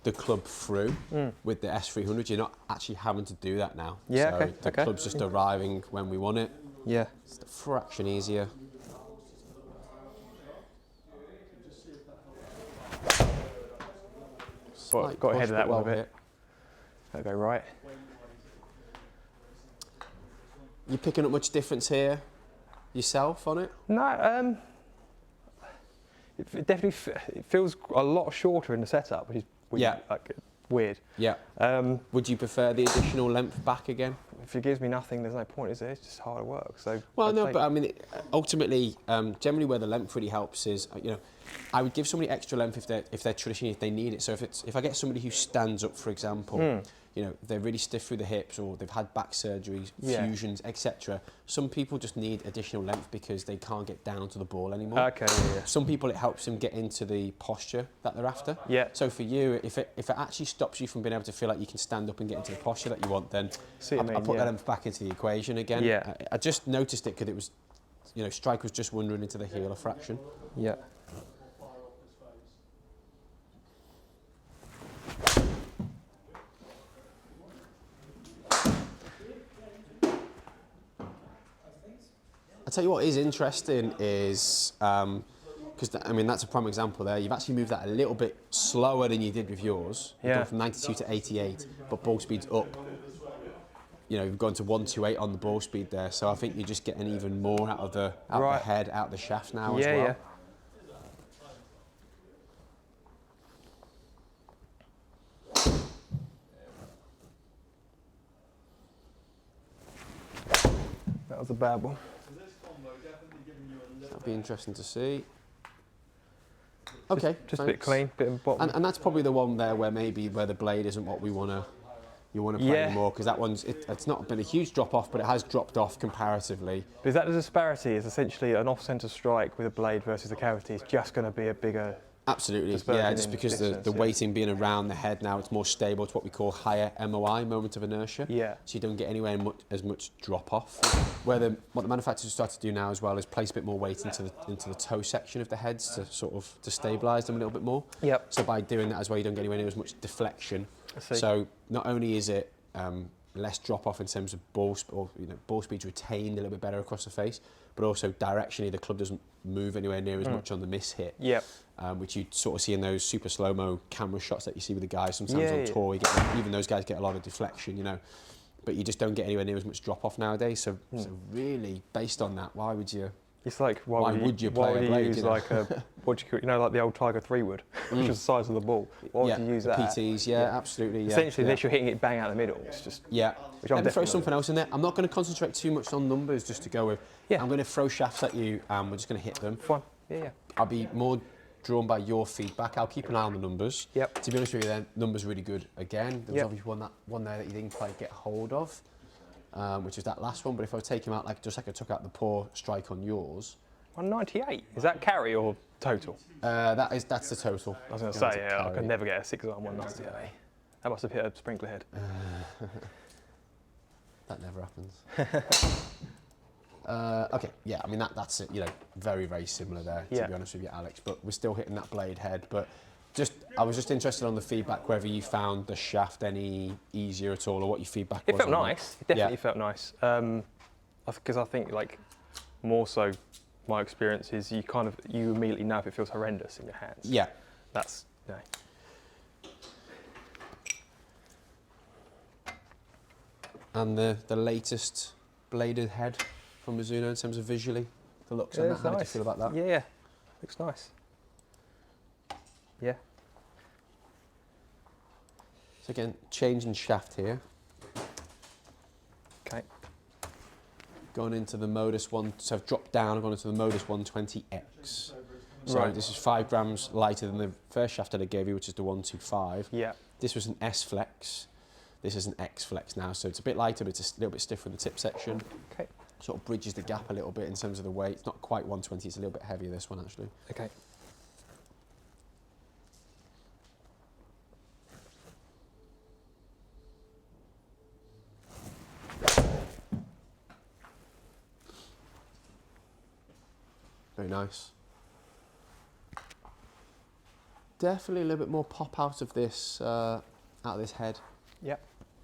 the club through with the S300. You're not actually having to do that now. Yeah, so the club's just arriving when we want it. Yeah. It's a fraction easier. Got ahead of that one a bit. That'll go right. You picking up much difference here yourself on it? No, it definitely it feels a lot shorter in the setup, which is weird. Yeah. Would you prefer the additional length back again? If it gives me nothing, there's no point, is there? It's just harder work. So. Well, no, but I mean, ultimately, generally where the length really helps is, you know, I would give somebody extra length if they're traditionally, if they need it. So if I get somebody who stands up, for example, you know, they're really stiff through the hips, or they've had back surgeries, fusions, etc. Some people just need additional length because they can't get down to the ball anymore. Okay, yeah. Some people, it helps them get into the posture that they're after. Yeah. So for you, if it actually stops you from being able to feel like you can stand up and get into the posture that you want, then I put that back into the equation again. Yeah. I just noticed it because it was, you know, strike was just wandering into the heel a fraction. Yeah. I'll tell you what is interesting is, because I mean that's a prime example there, you've actually moved that a little bit slower than you did with yours. You've gone from 92 to 88, but ball speed's up. You know, you've gone to 128 on the ball speed there, so I think you're just getting even more out of the head, out of the shaft now as well. Yeah. That was a bad one. That'd be interesting to see. Okay, just a bit clean, bit of bottom. And that's probably the one there where maybe where the blade isn't what you want to play anymore, because that one's it's not been a huge drop off, but it has dropped off comparatively. But is that the disparity? Is essentially an off-centre strike with a blade versus a cavity is just going to be a bigger. Absolutely, yeah, just because the weighting being around the head now, it's more stable. It's what we call higher MOI, moment of inertia. Yeah. So you don't get anywhere as much drop off. What the manufacturers start to do now as well is place a bit more weight into the toe section of the heads to sort of to stabilise them a little bit more. Yep. So by doing that as well, you don't get anywhere near as much deflection. I see. So not only is it less drop off in terms of ball speed's retained a little bit better across the face, but also directionally the club doesn't move anywhere near as much on the miss hit. Yep. Which you sort of see in those super slow-mo camera shots that you see with the guys sometimes on tour. Even those guys get a lot of deflection, you know, but you just don't get anywhere near as much drop-off nowadays. So really, based on that, why would you? It's like why would you use like a like the old Tiger 3 wood, which is the size of the ball. Why would you use that? PTs, absolutely. Yeah, essentially, unless you're hitting it bang out the middle, it's just Let me throw something else in there. I'm not going to concentrate too much on numbers just to go with. I'm going to throw shafts at you, and we're just going to hit them. Fine. Yeah. I'll be more drawn by your feedback. I'll keep an eye on the numbers. Yep. To be honest with you, then numbers really good. Again, there was obviously one there that you didn't quite get hold of, which is that last one. But if I take him out like I took out the poor strike on yours. 198. Is that carry or total? That's the total. I was going to say, I could never get a 6 on 198. That must have hit a sprinkler head. That never happens. Okay, yeah, I mean that's it. You know, very very similar there. To be honest with you, Alex. But we're still hitting that blade head. But I was just interested on the feedback, whether you found the shaft any easier at all, or what your feedback was. It felt nice. It definitely felt nice. Because I think like more so. My experience is you immediately know if it feels horrendous in your hands. Yeah. That's, And the latest bladed head from Mizuno in terms of visually, the looks on that, how did you feel about that? Yeah, looks nice. Yeah. So again, change in shaft here. Okay. Going into the Modus one, so I've dropped down, I've gone into the Modus 120X. So this is 5 grams lighter than the first shaft that I gave you, which is the 125. Yeah. This was an S flex. This is an X flex now, so it's a bit lighter, but it's a little bit stiffer in the tip section. Okay. Sort of bridges the gap a little bit in terms of the weight. It's not quite 120, it's a little bit heavier, this one actually. Okay. Very nice. Definitely a little bit more pop out of this head. Yep.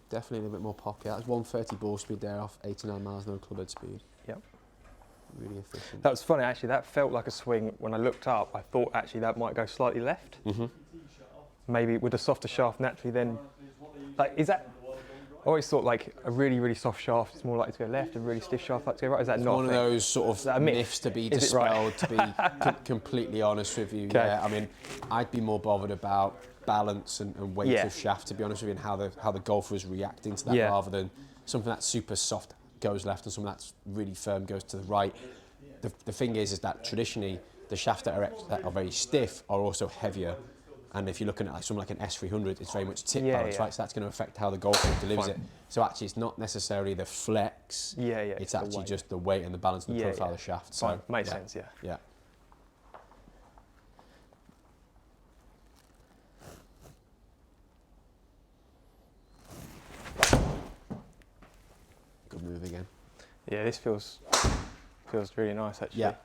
Definitely a little bit more pop. Yeah, that's 130 ball speed there off 89 miles no club head speed. Yep. Really efficient. That was funny actually. That felt like a swing. When I looked up, I thought actually that might go slightly left. Maybe with a softer shaft naturally. Then, like, is that? I always thought like a really, really soft shaft is more likely to go left, a really stiff shaft likely to go right. Is that not one of those sort of myths to be dispelled, to be completely honest with you? Yeah, I mean, I'd be more bothered about balance and weight of shaft, to be honest with you, and how the golfer is reacting to that rather than something that's super soft goes left and something that's really firm goes to the right. The thing is that traditionally the shafts that are very stiff are also heavier. And if you're looking at like something like an S300, it's very much tip balance, right? So that's going to affect how the golf club delivers it. So actually, it's not necessarily the flex. It's actually just the weight and the balance and the profile of the shaft. So makes sense. Yeah. Good move again. Yeah, this feels really nice actually. Yeah.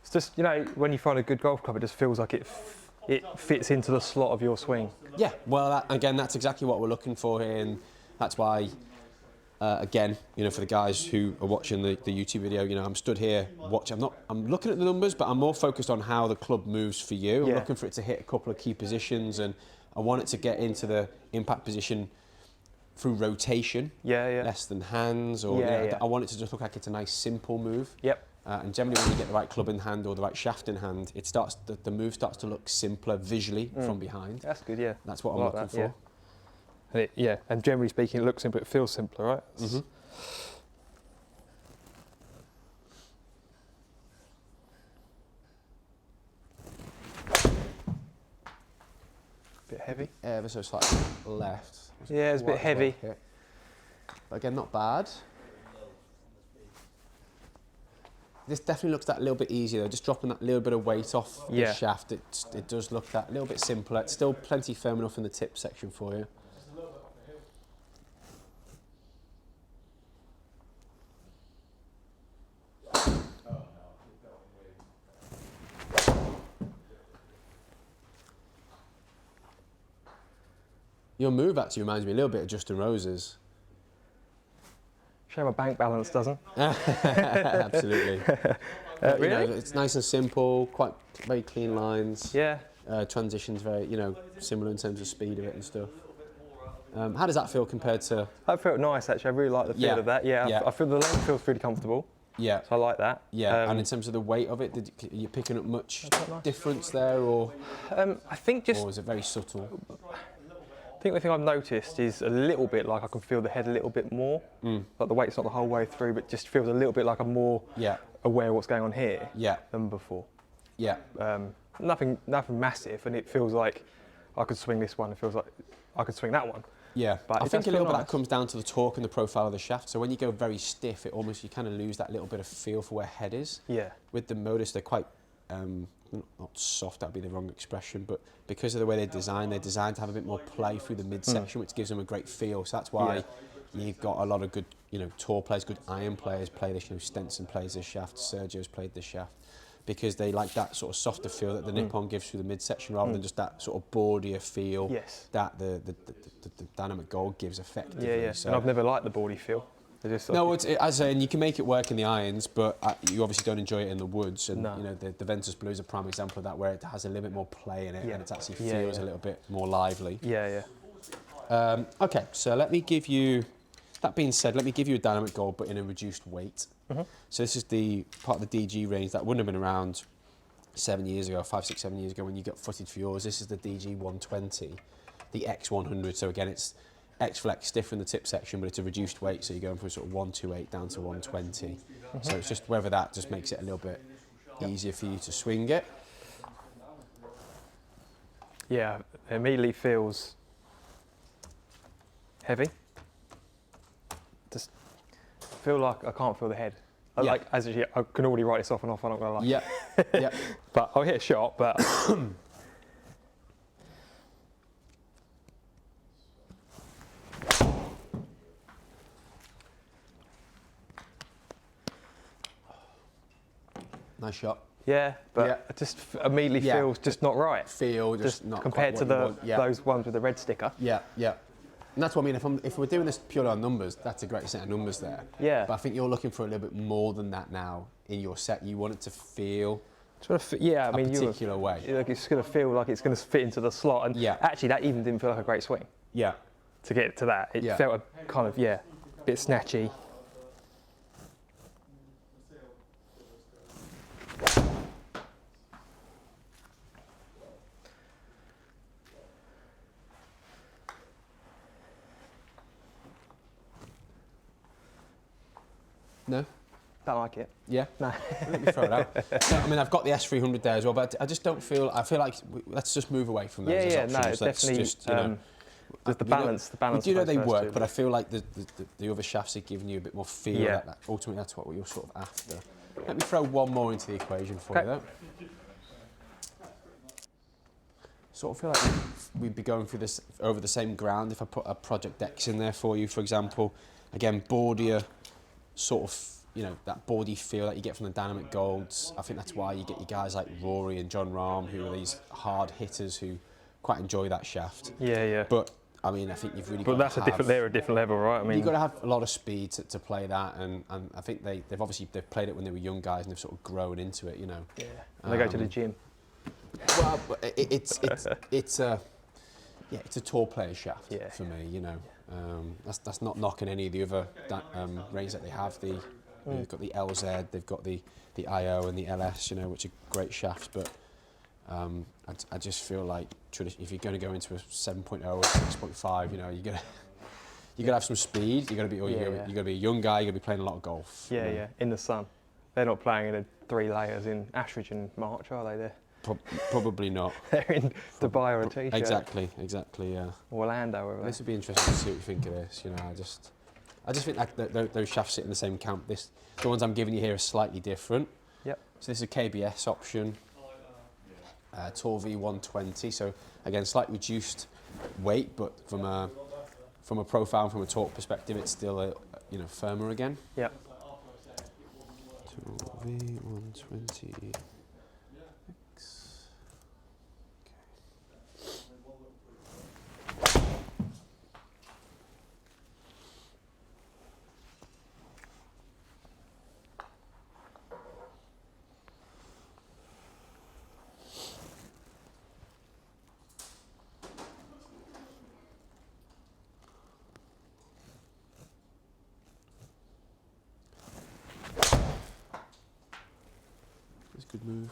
It's just, you know, when you find a good golf club, it just feels like it fits into the slot of your swing. Yeah, well, again, that's exactly what we're looking for here, and that's why, again, you know, for the guys who are watching the YouTube video, you know, I'm stood here watching. I'm looking at the numbers, but I'm more focused on how the club moves for you. I'm looking for it to hit a couple of key positions, and I want it to get into the impact position through rotation, less than hands, or I want it to just look like it's a nice, simple move. And generally, when you get the right club in hand or the right shaft in hand, it starts the move starts to look simpler visually from behind. That's good, yeah. That's what I'm looking for. And and generally speaking, it looks simple. It feels simpler, right? Bit heavy. Ever so slightly left. Yeah, it's a bit heavy. But again, not bad. This definitely looks that little bit easier though, just dropping that little bit of weight off the shaft. It does look that little bit simpler. It's still plenty firm enough in the tip section for you. Your move actually reminds me a little bit of Justin Rose's. Shame my bank balance doesn't. Absolutely. Really? You know, it's nice and simple, quite very clean lines. Yeah. Transitions very, you know, similar in terms of speed of it and stuff. How does that feel compared to? That felt nice actually. I really like the feel of that. Yeah. I feel the length feels really comfortable. Yeah. So I like that. Yeah. And in terms of the weight of it, are you picking up much difference there, or? I think just. Or is it very subtle? I think the thing I've noticed is a little bit like I can feel the head a little bit more. Like the weight's not the whole way through, but just feels a little bit like I'm more aware of what's going on here than before. Yeah. Nothing massive, and it feels like I could swing this one. It feels like I could swing that one. Yeah. But I think a little bit that comes down to the torque and the profile of the shaft. So when you go very stiff, it almost, you kind of lose that little bit of feel for where head is. Yeah. With the Modus, they're quite not soft, that'd be the wrong expression, but because of the way they're designed to have a bit more play through the midsection, which gives them a great feel. So that's why you've got a lot of good, you know, tour players, good iron players play this. You know, Stenson plays this shaft, Sergio's played this shaft, because they like that sort of softer feel that the Nippon gives through the midsection, rather than just that sort of boardier feel that the Dynamic Gold gives effectively. Yeah. So, and I've never liked the boardy feel. No, as in, you can make it work in the irons, but you obviously don't enjoy it in the woods. And you know, the Ventus Blue is a prime example of that, where it has a little bit more play in it, and it actually feels a little bit more lively. Okay, so let me give you. That being said, let me give you a Dynamic Gold, but in a reduced weight. So this is the part of the DG range that wouldn't have been around 7 years ago, 5, 6, 7 years ago when you got footed for yours. This is the DG 120, the X100. So again, it's X-Flex stiffer in the tip section, but it's a reduced weight, so you're going from sort of 128 down to 120. So it's just whether that just makes it a little bit easier for you to swing it. Yeah, it immediately feels heavy. Just feel like I can't feel the head. Like, as I can already write this off and off, I'm not gonna lie. Yeah. But I'll hit a shot, but nice shot. Yeah, but it just immediately feels just not right. Just not compared to those ones with the red sticker. Yeah. And that's what I mean. If we're doing this purely on numbers, that's a great set of numbers there. Yeah. But I think you're looking for a little bit more than that now in your set. You want it to feel a particular way. Like it's going to feel like it's going to fit into the slot. And actually, that even didn't feel like a great swing. Yeah. To get to that, it felt a kind of bit snatchy. No? Don't like it. Yeah? No. Let me throw it out. No, I mean, I've got the S300 there as well, but I just don't feel, I feel like, let's just move away from those as options. No, let's definitely, just, you know, just the balance. We do know they work, two, but I feel like the other shafts are giving you a bit more feel. Yeah. That ultimately, that's what you're sort of after. Let me throw one more into the equation for you, though. Sort of feel like we'd be going through this over the same ground if I put a Project X in there for you, for example. Again, boardier, sort of, you know, that boardy feel that you get from the Dynamic Golds. I think that's why you get your guys like Rory and John Rahm, who are these hard hitters who quite enjoy that shaft. Yeah. But I mean, I think you've really. But that's they're a different level, right? I mean, you've got to have a lot of speed to play that, and I think they've played it when they were young guys and they've sort of grown into it, you know. Yeah. And they go to the gym. Well, it's a tour player shaft for me, you know. That's not knocking any of the other range that they have. They've got the LZ, they've got the IO and the LS, you know, which are great shafts. But I just feel like if you're going to go into a 7.0 or 6.5, you know, you're gonna have some speed. You're gonna be a young guy. You're gonna be playing a lot of golf. Yeah. In the sun. They're not playing in the 3 layers in Ashridge in March, are they? They're probably not. They're in Dubai or a t-shirt. Exactly, yeah. Orlando, or this would be interesting to see what you think of this. You know, I just think that those shafts sit in the same camp. The ones I'm giving you here are slightly different. Yep. So this is a KBS option, Tour V120. So again, slightly reduced weight, but from a profile and from a torque perspective, it's still firmer again. Yep. Tour V120. Good move.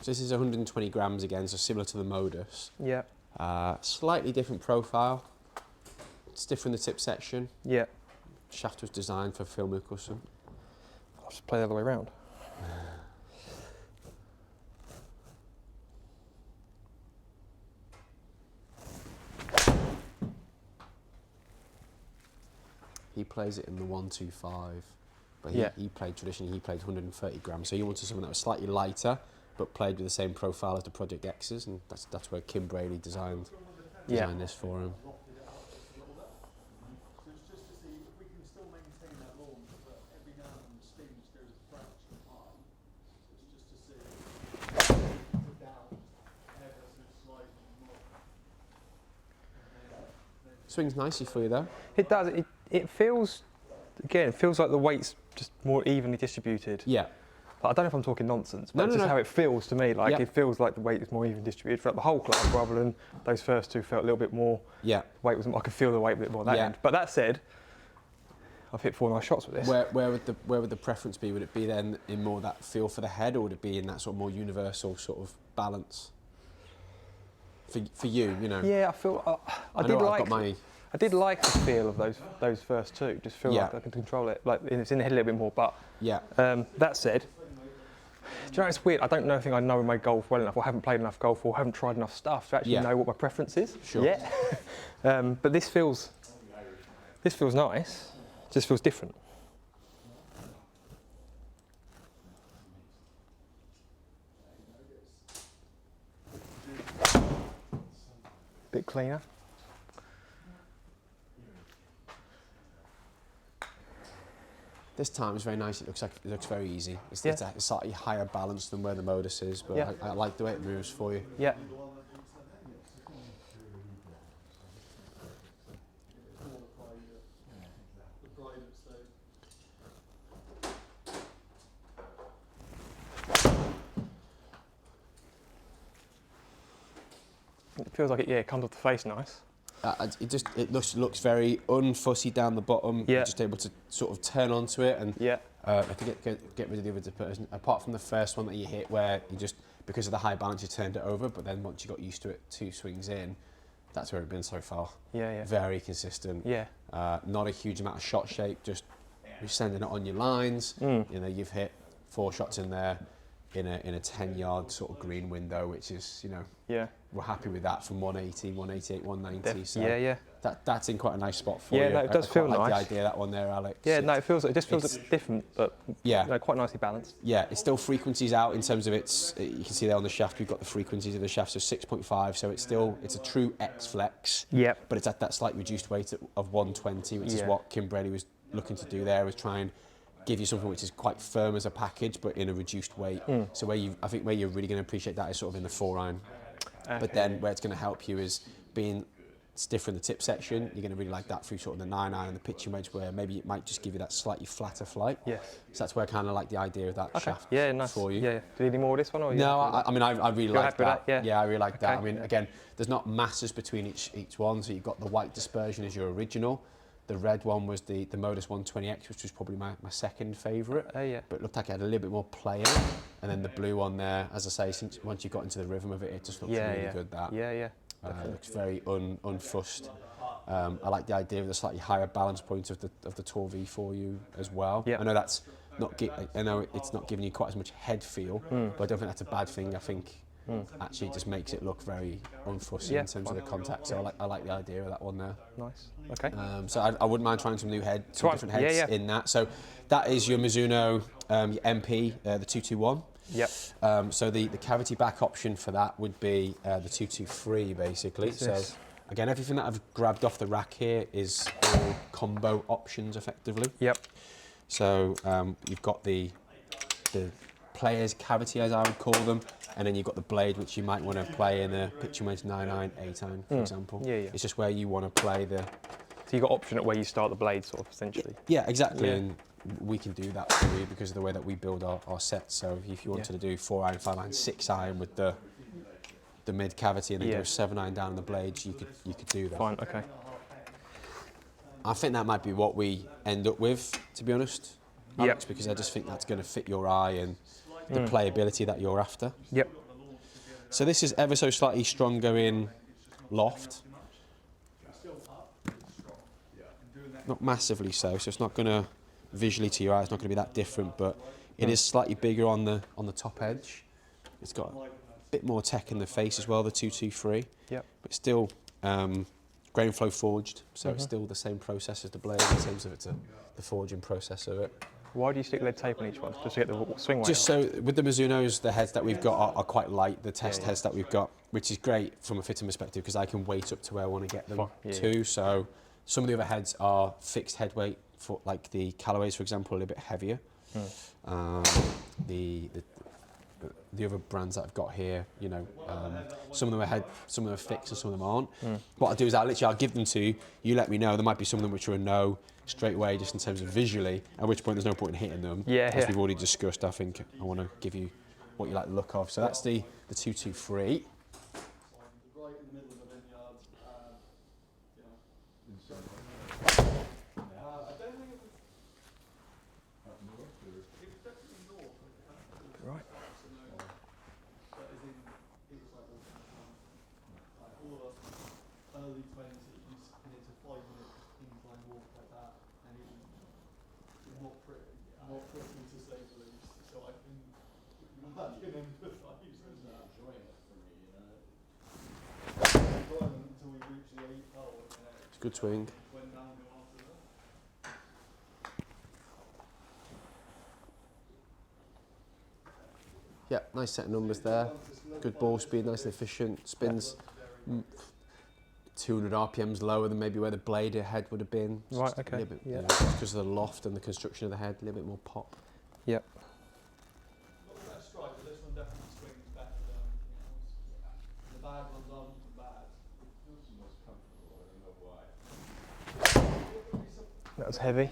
So this is 120 grams again, so similar to the Modus. Yeah. Slightly different profile. Stiffer in the tip section. Yeah. Shaft was designed for Phil Mickelson. I'll just play the other way around. He plays it in the 125, but he played traditionally. He played 130 grams, so he wanted something that was slightly lighter, but played with the same profile as the Project X's, and that's where Kim Brady designed this for him. So it's just to see if we can still maintain that launch, but every now and then the spin just goes a fraction high. So it's just to see put down ever so slightly more. Swings nicely for you though. It does. It feels, again, it feels like the weight's just more evenly distributed. Yeah. But I don't know if I'm talking nonsense, but it's just how it feels to me. Like it feels like the weight is more evenly distributed throughout the whole club, rather than those first two felt a little bit more. Yeah. Weight was. I could feel the weight a bit more at that end. But that said, I've hit 4 nice shots with this. Where would the preference be? Would it be then in more that feel for the head, or would it be in that sort of more universal sort of balance? For you, you know. Yeah, I feel. I did like the feel of those first two. Just feel like I can control it. Like it's in the head a little bit more. But that said, do you know it's weird? I don't think I know my golf well enough, or haven't played enough golf, or haven't tried enough stuff to actually know what my preference is. Sure. Yeah. But this feels nice. It just feels different. Bit cleaner. This time it's very nice. It looks very easy. It's a slightly higher balance than where the Modus is, but I like the way it moves for you. Yeah. It feels like it comes off the face nice. It looks very unfussy down the bottom. Yeah. You're just able to sort of turn onto it and I could get rid of the other person. Apart from the first one that you hit, where you just because of the high balance you turned it over, but then once you got used to it, 2 swings in, that's where it's been so far. Yeah. Very consistent. Yeah. Not a huge amount of shot shape, just you're sending it on your lines. You know, you've hit 4 shots in there in a 10-yard sort of green window, which is, you know, we're happy with that from 180, 188, 190. So that's in quite a nice spot for you. Yeah, no, it does feel nice. nice. The idea, that one there, Alex. Yeah, no, it just feels different, but quite nicely balanced. Yeah, it's still frequencies out in terms of its. You can see there on the shaft, we've got the frequencies of the shaft, so 6.5. So it's a true X flex. Yeah. But it's at that slight reduced weight of 120, which is what Kim Brady was looking to do there, was try and give you something which is quite firm as a package, but in a reduced weight. So I think where you're really going to appreciate that is sort of in the 4-iron. Okay. But then where it's going to help you is being stiffer in the tip section. You're going to really like that through sort of the 9-iron and the pitching wedge, where maybe it might just give you that slightly flatter flight. Yes. So that's where I kind of like the idea of that shaft for you. Yeah. Do you need more of this one? Or no, I mean, I really like that. Yeah, I really like that. I mean, again, there's not masses between each one. So you've got the white dispersion as your original. The red one was the Modus 120X, which was probably my second favourite. But it looked like it had a little bit more play in it. And then the blue one there, as I say, once you got into the rhythm of it, it just looks really good. That it looks very unfussed. I like the idea of the slightly higher balance point of the Tour V for you as well. I know that's not. I know it's not giving you quite as much head feel, but I don't think that's a bad thing. I think actually it just makes it look very unfussy in terms of the contact. So I like the idea of that one there. Nice. Okay. So I wouldn't mind trying some different heads in that. So that is your Mizuno your MP, the 221. Yep. So the cavity back option for that would be the 223 basically. So again, everything that I've grabbed off the rack here is all combo options effectively. Yep. So you've got the player's cavity, as I would call them, and then you've got the blade, which you might want to play in a pitching wedge 9-iron, 8-iron, for example. It's just where you want to play the. So you've got option at where you start the blade, sort of, essentially. Yeah, exactly. And we can do that for you because of the way that we build our sets. So if you wanted to do 4-iron, 5-iron, 6-iron with the mid cavity and then go 7-iron down on the blades, you could do that. Fine. Okay. I think that might be what we end up with, to be honest, Alex, because I just think that's going to fit your eye and the playability that you're after. Yep. So this is ever so slightly stronger in loft. Not massively so it's not going to, visually to your eye, it's not going to be that different, but it is slightly bigger on the top edge. It's got a bit more tech in the face as well, the 223. Yep. But still grain flow forged, so it's still the same process as the blade in terms of the forging process of it. Why do you stick lead tape on each one? Just to get the swing weight Just on? So with the Mizunos, the heads that we've got are quite light, the test heads that we've got, which is great from a fitting perspective because I can weight up to where I want to get them to. So some of the other heads are fixed head weight, for like the Callaways, for example, a little bit heavier. The other brands that I've got here, you know, some of them are fixed and some of them aren't. What I'll do is I'll give them to you, you let me know. There might be some of them which are a no straight away just in terms of visually, at which point there's no point in hitting them. As we've already discussed, I think I want to give you what you like the look of. So that's the 223. Early 20s, and it's a 5-minute incline walk like that, and it was not pretty to say the least. So I can empathise with that. Enjoying it for me, you know. Until we reach the 8th hole, It's a good swing. Went downhill after that. Yeah, nice set of numbers there. Good ball speed, nice and efficient. Spins 200 RPMs lower than maybe where the blade head would have been. Right, okay. A little bit, you know, just because of the loft and the construction of the head, a little bit more pop. Yep. Not the best strike, but this one definitely swings better than anything else. The bad ones aren't even bad. It's the most comfortable, I don't know why. That was heavy.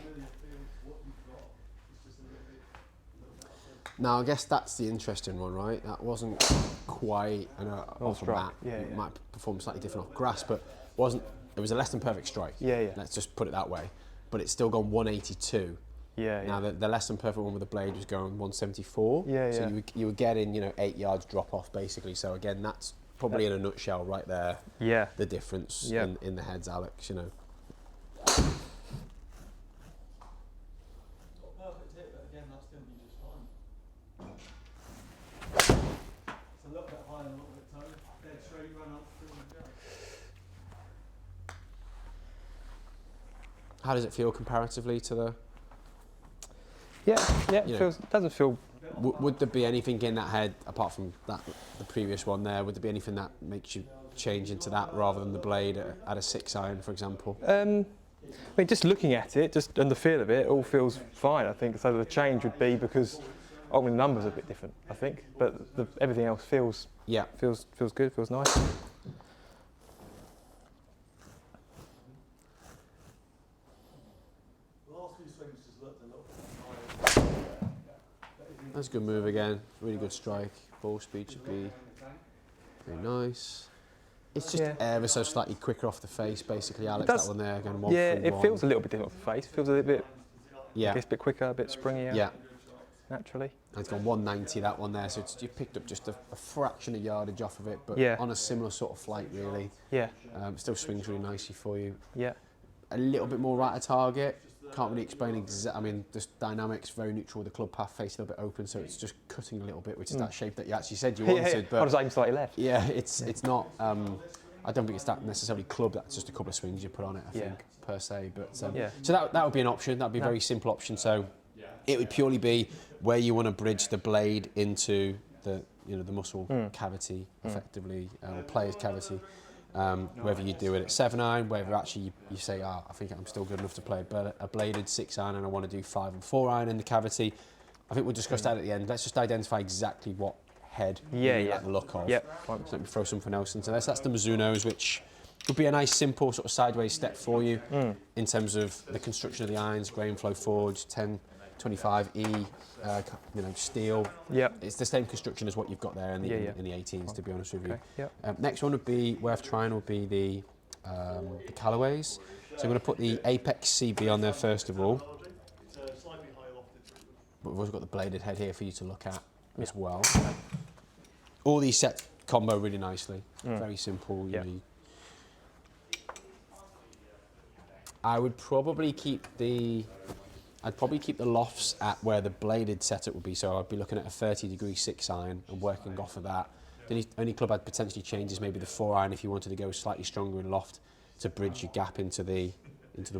Now, I guess that's the interesting one, right? That wasn't quite off a mat. It might perform slightly different off grass, but it was a less than perfect strike. Let's just put it that way. But it's still gone 182. Now, the less than perfect one with the blade was going 174. So you were getting, 8 yards drop off, basically. So again, that's probably in a nutshell right there. Yeah. The difference in the heads, Alex. You know. Perfect hit, but again, that's going to be just fine. It's a little bit high and a little bit toe. Dead straight, run up, through the jump. How does it feel comparatively to the? Yeah, it doesn't feel. Would there be anything in that head apart from that the previous one there? Would there be anything that makes you change into that rather than the blade at a 6-iron, for example? I mean, just looking at it, just and the feel of it, all feels fine. I think so. The change would be because, I mean, the numbers are a bit different, I think, but everything else feels good, feels nice. That's a good move again. Really good strike. Ball speed should be very nice. It's just ever so slightly quicker off the face, basically, Alex. That one there, going 1-3-1. Yeah, it feels a little bit different off the face. Feels a little bit, I guess, a bit quicker, a bit springier. Yeah. Naturally. And it's gone 190, that one there. So you picked up just a fraction of yardage off of it, but on a similar sort of flight, really. Yeah. Still swings really nicely for you. Yeah. A little bit more right at target. Can't really explain I mean, just dynamics, very neutral with the club path face a little bit open, so it's just cutting a little bit, which is that shape that you actually said you wanted. But I was aiming slightly left. Yeah, it's not. I don't think it's that necessarily club. That's just a couple of swings you put on it, I think, per se. But so that would be an option. That'd be a very simple option. So it would purely be where you want to bridge the blade into the the muscle cavity, effectively, or player's cavity. Whether you do it at 7-iron, whether actually you say, I think I'm still good enough to play a bladed 6-iron and I want to do 5 and 4-iron in the cavity. I think we'll discuss that at the end. Let's just identify exactly what head you like the look of. So let me throw something else into this. That's the Mizunos, which would be a nice simple sort of sideways step for you in terms of the construction of the irons, grain flow forged, 1025E, steel. It's the same construction as what you've got there in the 18s, to be honest with you. Next one would be worth trying would be the Callaways. So I'm going to put the Apex CB on there first of all. But we've also got the bladed head here for you to look at as well. All these sets combo really nicely. Very simple. I would probably keep the lofts at where the bladed setup would be. So I'd be looking at a 30-degree 6-iron and working off of that. The only club I'd potentially change is maybe the 4-iron if you wanted to go slightly stronger in loft to bridge your gap into the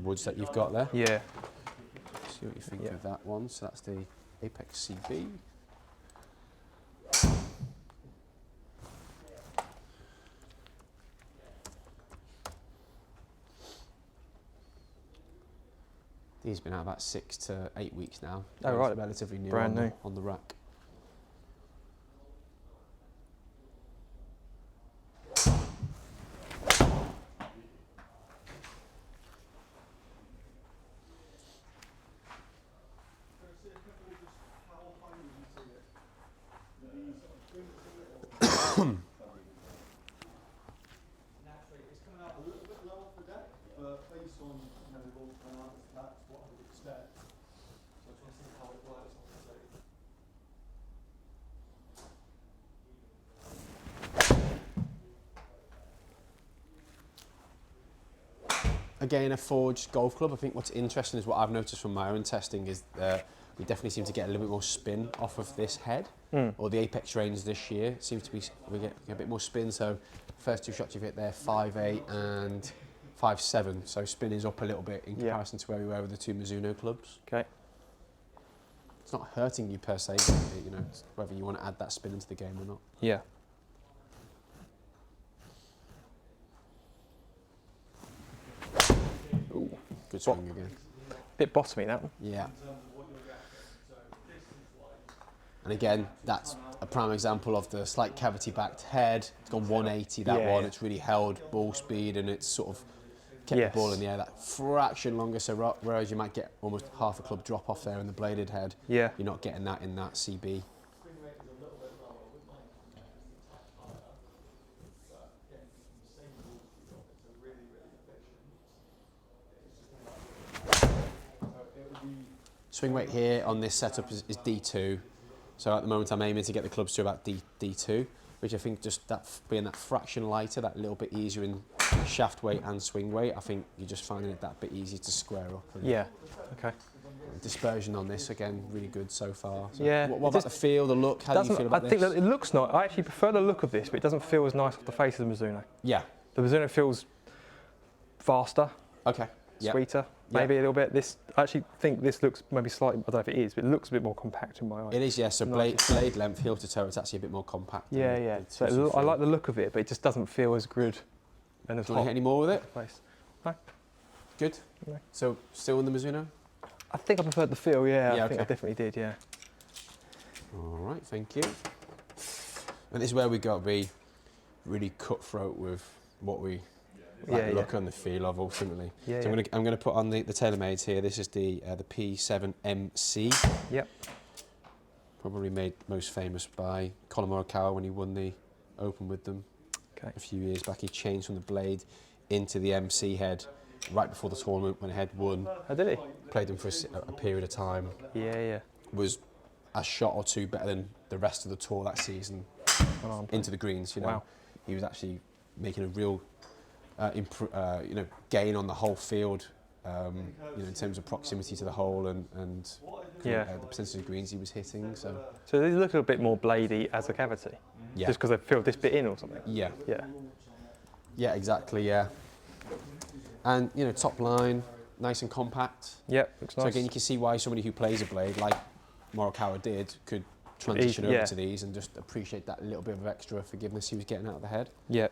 woods that you've got there. Yeah. See what you think of that one. So that's the Apex CB. These have been out about 6 to 8 weeks now. Oh, right. Relatively new. Brand new. On the rack. Again, a forged golf club. I think what's interesting is what I've noticed from my own testing is that we definitely seem to get a little bit more spin off of this head, or the Apex range this year. It seems to be, we get a bit more spin. So first 2 shots you've hit there, 5.8 and 5.7. So spin is up a little bit in comparison to where we were with the 2 Mizuno clubs. Okay. It's not hurting you per se, but, it's whether you want to add that spin into the game or not. Yeah. Ooh, good swing again. Bit bottomy, that one. Yeah. And again, that's a prime example of the slight cavity-backed head. It's gone 180, that one. It's really held ball speed and it's sort of kept the ball in the air that fraction longer. So whereas you might get almost half a club drop off there in the bladed head, you're not getting that in that CB. Swing weight here on this setup is D2. So at the moment I'm aiming to get the clubs to about D2. which I think just that being that fraction lighter, that little bit easier in shaft weight and swing weight, I think you're just finding it that bit easier to square up. Yeah. Okay. Dispersion on this again, really good so far. So yeah. What about the feel, the look? How do you feel about this? I think that it looks nice. I actually prefer the look of this, but it doesn't feel as nice off the face of the Mizuno. Yeah. The Mizuno feels faster. Okay. Sweeter, maybe a little bit. This, I actually think this looks maybe slightly, I don't know if it is, but it looks a bit more compact in my eye. It is, yeah. So blade length, heel to toe, it's actually a bit more compact. Yeah, yeah. So I like the look of it, but it just doesn't feel as good and as hot. Do you want to hit any more with it? No. Good. No. So still in the Mizuno? I think I preferred the feel, yeah. Yeah, I think I definitely did, yeah. All right, thank you. And this is where we got to be really cutthroat with what we look and the feel of ultimately. Yeah, so I'm gonna put on the TaylorMades here. This is the P7MC. Yep. Probably made most famous by Collman when he won the Open with them a few years back. He changed from the blade into the MC head right before the tournament when the head won. Oh, did he? Played him for a period of time. Yeah, yeah. Was a shot or two better than the rest of the tour that season into the greens. You know, wow. He was actually making a real gain on the whole field, in terms of proximity to the hole and the percentage of greens he was hitting. So these look a bit more bladey as a cavity, just because they filled this bit in or something. Yeah. Yeah. Yeah, exactly. Yeah. And top line, nice and compact. Yep, looks nice. So again, you can see why somebody who plays a blade like Morikawa did could transition over to these and just appreciate that little bit of extra forgiveness he was getting out of the head. Yeah.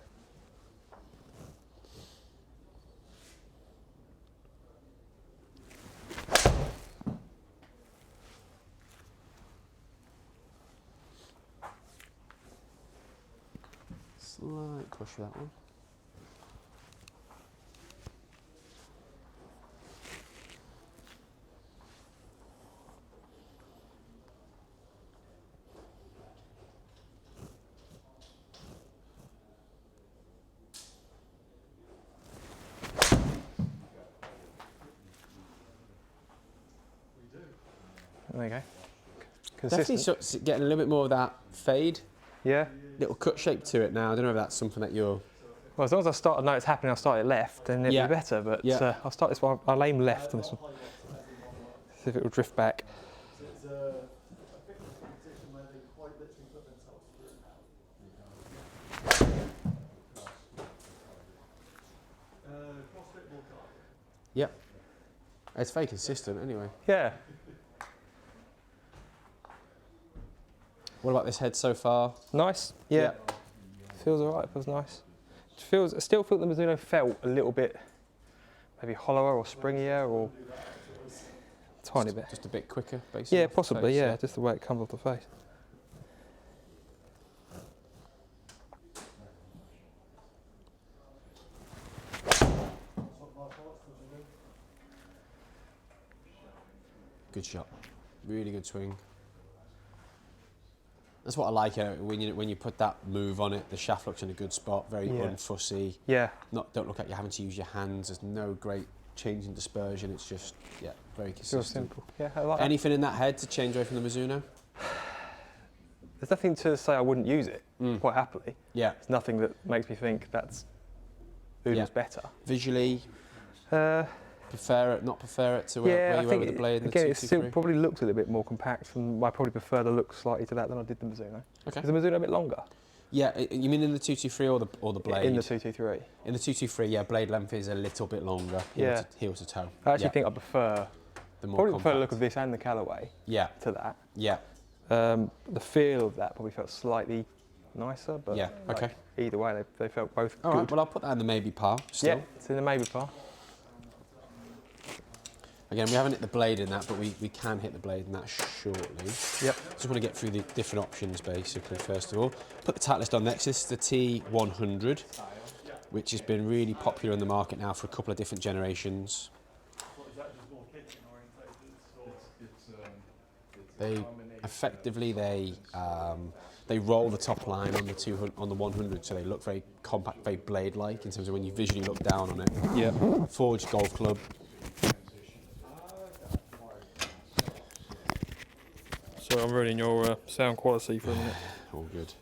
Slight push for that one. There you go. Definitely getting a little bit more of that fade. Yeah. Little cut shape to it now. I don't know if that's something that you're... Well, as long as I know it's happening, I'll start it left, then it'll be better. But I'll start this one. I'll aim left on this one. See if it will drift back. Yep. It's very consistent anyway. Yeah. What about this head so far? Nice. Yeah. Feels alright. Feels nice. I still feel the Mizuno felt a little bit maybe hollower or springier or tiny bit. Just a bit quicker, basically. Yeah, possibly. Yeah, just the way it comes off the face. Good shot. Really good swing. That's what I like when you put that move on it. The shaft looks in a good spot, very unfussy. Yeah. Don't look like you're having to use your hands. There's no great change in dispersion. It's just very consistent. Feels simple. Yeah, I like Anything in that head to change away from the Mizuno? There's nothing to say I wouldn't use it quite happily. Yeah. There's nothing that makes me think that's Uno's better. Visually, prefer it to where you were with the blade and the 223? It probably looks a little bit more compact, and I probably prefer the look slightly to that than I did the Mizuno. Okay. Is the Mizuno a bit longer? Yeah, you mean in the 223 or the blade? In the 223. In the 223, yeah, blade length is a little bit longer, heel to toe. I actually think I prefer the the look of this and the Callaway to that. Yeah. The feel of that probably felt slightly nicer, but either way, they felt both good. All right, well, I'll put that in the maybe par still. Yeah, it's in the maybe par. Again, we haven't hit the blade in that, but we can hit the blade in that shortly. Yep. Just want to get through the different options, basically, first of all. Put the Titleist on next. This is the T100, which has been really popular in the market now for a couple of different generations. They effectively, they roll the top line on the 100, so they look very compact, very blade-like in terms of when you visually look down on it. Yeah. Forged golf club. So I'm ruining your sound quality for a minute. All good.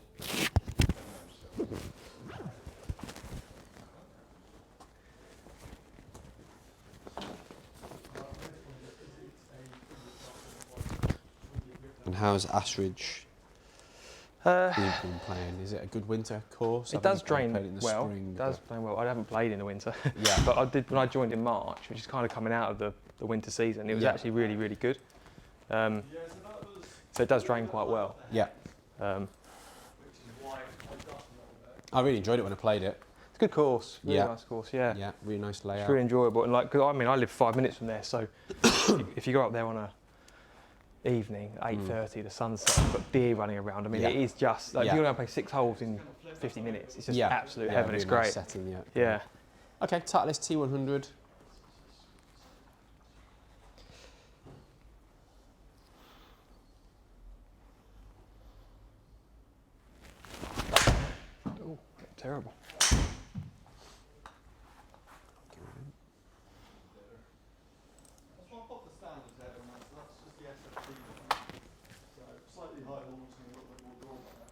And how's Ashridge been playing? Is it a good winter course? It does drain well. It does drain well. I haven't played in the winter. Yeah. But I did when I joined in March, which is kind of coming out of the winter season. It was actually really, really good. So it does drain quite well. Yeah. I really enjoyed it when I played it. It's a good course. Really nice course. Yeah. Yeah. Really nice layout. It's really enjoyable. And like, 'cause I mean, I live 5 minutes from there, so if you go up there on a evening, 8:30, the sun's set, you've got deer running around. I mean, it is just like if you're going to play 6 holes in 50 minutes, it's just absolute heaven. It's great. Nice setting, yeah. Okay, Titleist T100. Oh, terrible. Slightly higher launching, a little bit more drawback. I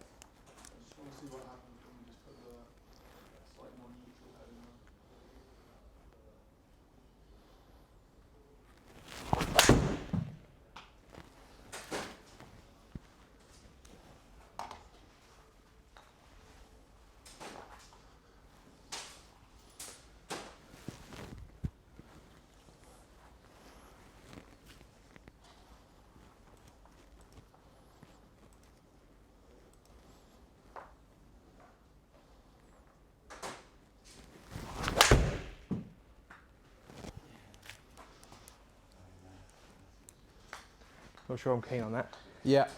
just want to see what happens when we just put the slightly more neutral head in there. Not sure I'm keen on that. Yeah.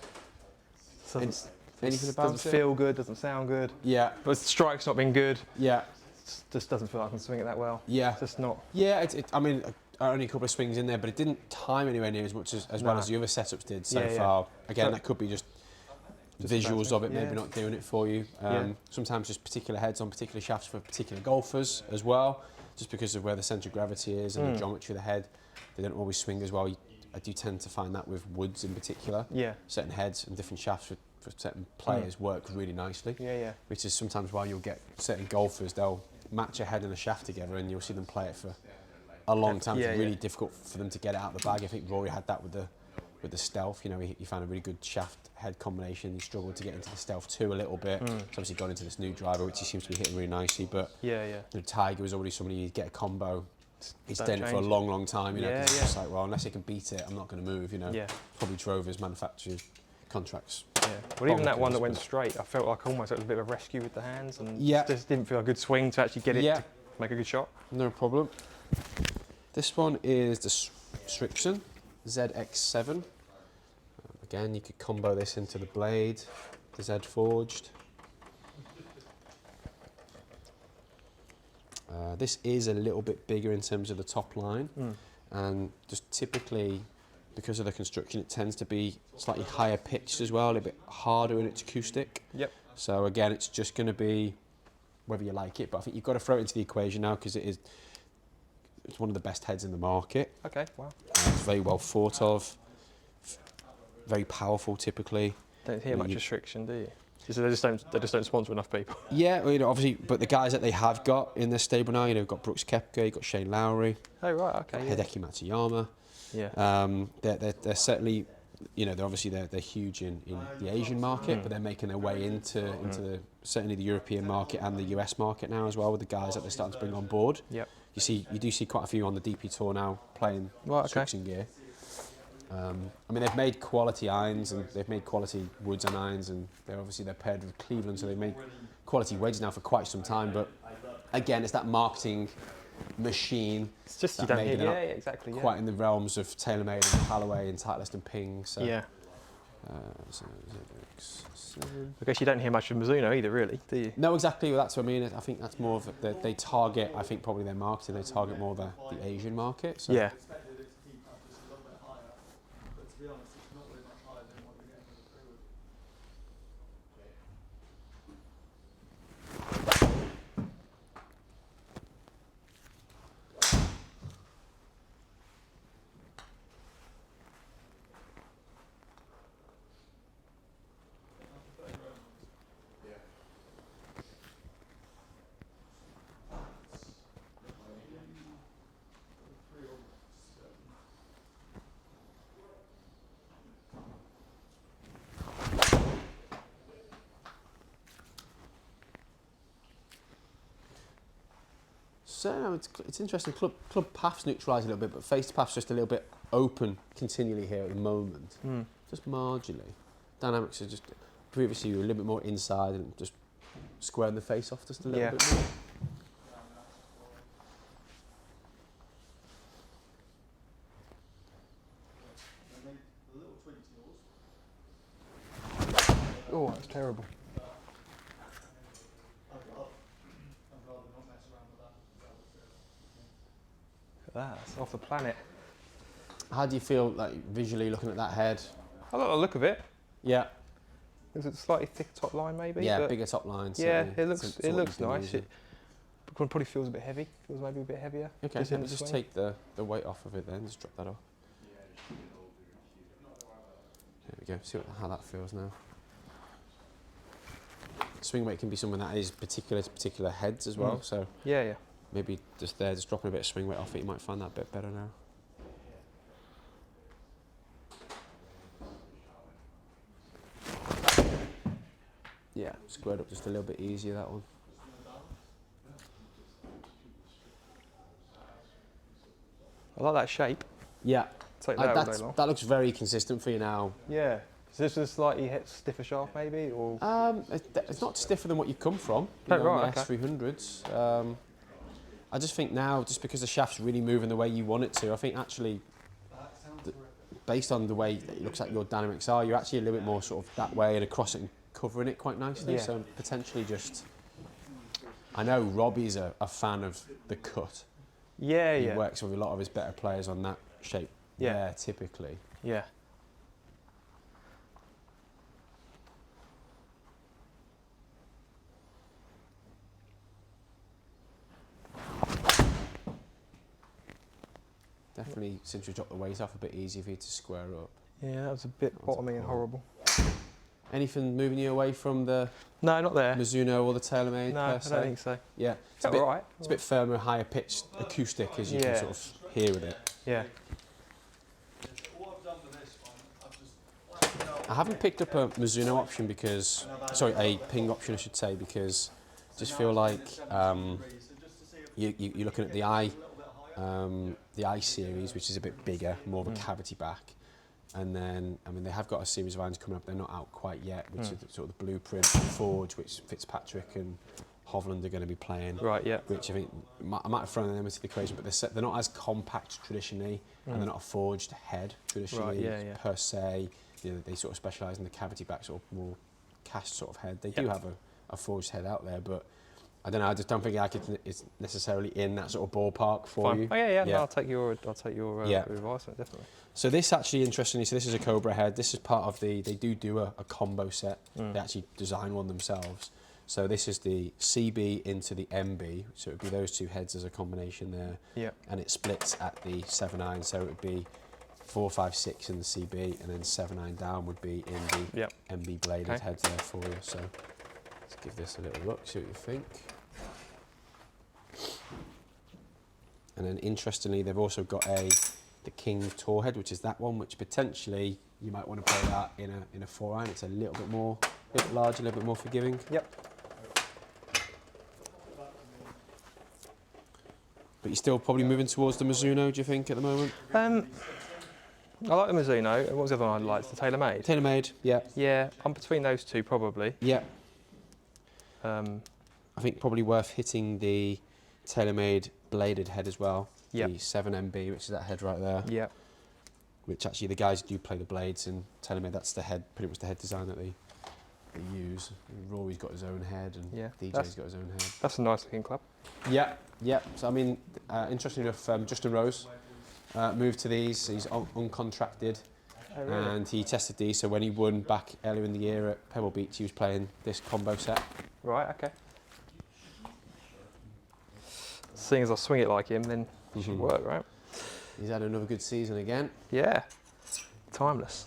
Anything about doesn't feel good, doesn't sound good. Yeah. But the strike's not been good. Yeah. Just doesn't feel like I can swing it that well. Yeah. It's just not. Yeah, I mean, only a couple of swings in there, but it didn't time anywhere near as much as well as the other setups did so far. Again, that could be just visuals of it maybe not doing it for you. Sometimes just particular heads on particular shafts for particular golfers as well, just because of where the centre of gravity is and the geometry of the head. They don't always swing as well. I do tend to find that with woods in particular. Yeah. Certain heads and different shafts for certain players work really nicely. Yeah. Which is sometimes why you'll get certain golfers, they'll match a head and a shaft together and you'll see them play it for a long time. It's really difficult for them to get it out of the bag. I think Rory had that with the Stealth. You know, he found a really good shaft head combination. He struggled to get into the Stealth 2 a little bit. He's obviously gone into this new driver, which he seems to be hitting really nicely. But you know, Tiger was already somebody who'd get a combo. He's done it for a long, long time, you know, because it's just like, well, unless he can beat it, I'm not going to move, you know. Probably drove his manufacturer's contracts. Well, even that one that went straight, I felt like almost it was a bit of a rescue with the hands, and just didn't feel a good swing to actually get it to make a good shot. No problem. This one is the Srixon ZX7. Again, you could combo this into the blade, the Z forged. This is a little bit bigger in terms of the top line, and just typically, because of the construction, it tends to be slightly higher pitched as well, a little bit harder in its acoustic. So again, it's just going to be whether you like it, but I think you've got to throw it into the equation now because it's one of the best heads in the market. Okay, wow. It's very well thought of, very powerful typically. Don't hear much restriction, do you? They just don't sponsor enough people. Yeah, well, you know, obviously, but the guys that they have got in their stable now, you know, you've got Brooks Koepka, you've got Shane Lowry. Oh right, okay. Hideki Matsuyama. They're certainly, you know, they're huge in the Asian market, but they're making their way into certainly the European market and the US market now as well with the guys that they're starting to bring on board. You do see quite a few on the DP Tour now playing Srixon gear. I mean, they've made quality irons and they've made quality woods and irons, and they're paired with Cleveland, so they've made quality wedges now for quite some time. But again, it's that marketing machine. It's just you don't hear, exactly. Quite in the realms of TaylorMade and Callaway and Titleist and Ping. So, I guess you don't hear much from Mizuno either, really, do you? No, exactly. Well, that's what I mean. I think that's more of they target. I think probably their marketing. They target more the Asian market. So. Yeah. To be honest, it's not really much higher than what you're getting with the Prelude. So it's interesting. Club paths neutralise a little bit, but face paths just a little bit open continually here at the moment. Just marginally. Dynamics are just, previously you were a little bit more inside and just squaring the face off just a little bit more. Oh, that's terrible. That's off the planet. How do you feel like visually looking at that head? I like the look of it. Yeah. Is it a slightly thicker top line maybe? Yeah, bigger top lines. Yeah, it looks nice. It probably feels a bit heavy. Feels maybe a bit heavier. Okay, let me just take the weight off of it then. Just drop that off. There we go. See how that feels now. Swing weight can be something that is particular to particular heads as well. So yeah. Maybe just dropping a bit of swing weight off it, you might find that a bit better now. Yeah, squared up just a little bit easier, that one. I like that shape. Yeah. Take that all day long. That looks very consistent for you now. Yeah. Is this a slightly stiffer shaft maybe? Or it's not stiffer than what you've come from. Oh, You know, right, the S300s. I just think now, just because the shaft's really moving the way you want it to, I think actually, based on the way that it looks like your dynamics are, you're actually a little bit more sort of that way and across it and covering it quite nicely. Yeah. So potentially just, I know Robbie's a fan of the cut. Yeah, He works with a lot of his better players on that shape. Yeah, typically. Yeah. Definitely, since we dropped the weight off, a bit easier for you to square up. Yeah, that was a bit bottomy and horrible. Anything moving you away from the No, not there. Mizuno or the TaylorMade? No, I don't think so. Yeah, it's a bit, right. It's a bit firmer, higher pitched acoustic as you can sort of hear with it. Yeah. I haven't picked up a Mizuno option because, sorry, a ping option I should say, because I just feel like you're looking at the I series, which is a bit bigger, more of a cavity back. And then, I mean, they have got a series of irons coming up, they're not out quite yet, which is sort of the Blueprint Forge, which Fitzpatrick and Hovland are going to be playing. Right, yeah. Which I think, I might have thrown them into the equation, but they're not as compact traditionally, and they're not a forged head traditionally per se. You know, they sort of specialise in the cavity back, sort of more cast sort of head. They do have a forged head out there, but I don't know. I just don't think it's necessarily in that sort of ballpark for you. Oh yeah. No, I'll take your advice on it, definitely. So this actually, interestingly, so this is a Cobra head. This is part of they do a combo set. They actually design one themselves. So this is the CB into the MB. So it would be those two heads as a combination there. Yeah. And it splits at the 7/9. So it would be 4, 5, 6 in the CB, and then 7/9 down would be in the MB bladed heads there for you. So let's give this a little look, see what you think. And then interestingly, they've also got the King Tour head, which is that one, which potentially you might want to play that in a 4-iron. It's a little bit larger, a little bit more forgiving. Yep. But you're still probably moving towards the Mizuno, do you think, at the moment? I like the Mizuno. What was the other one I liked? The TaylorMade? TaylorMade, yeah. Yeah, I'm between those two probably. Yeah. I think probably worth hitting the TaylorMade bladed head as well. The 7MB, which is that head right there. Yeah. Which actually the guys who do play the blades in TaylorMade, that's the head, pretty much the head design that they use. Rory's got his own head and DJ's got his own head. That's a nice looking club. Yeah, yeah. So I mean, interestingly enough, Justin Rose moved to these. He's uncontracted. Oh, really? And he tested these. So when he won back earlier in the year at Pebble Beach, he was playing this combo set. Right. Okay. Seeing as I swing it like him, then it should work, right? He's had another good season again. Yeah. Timeless.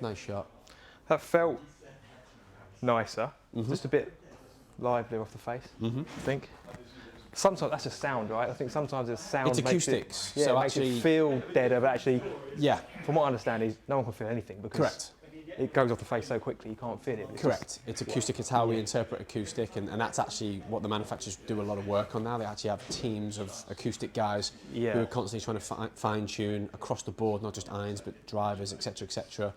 Nice shot. That felt nicer, just a bit livelier off the face, I think. sometimes that's just sound, right? I think sometimes the sound it's acoustics. Makes it, so it makes actually, it feel deader, but actually, yeah. From what I understand, is no one can feel anything because Correct. it goes off the face so quickly you can't feel it. Correct. It's acoustic. It's how we interpret acoustic, and that's actually what the manufacturers do a lot of work on now. They actually have teams of acoustic guys who are constantly trying to fine tune across the board, not just irons but drivers, etc., etc.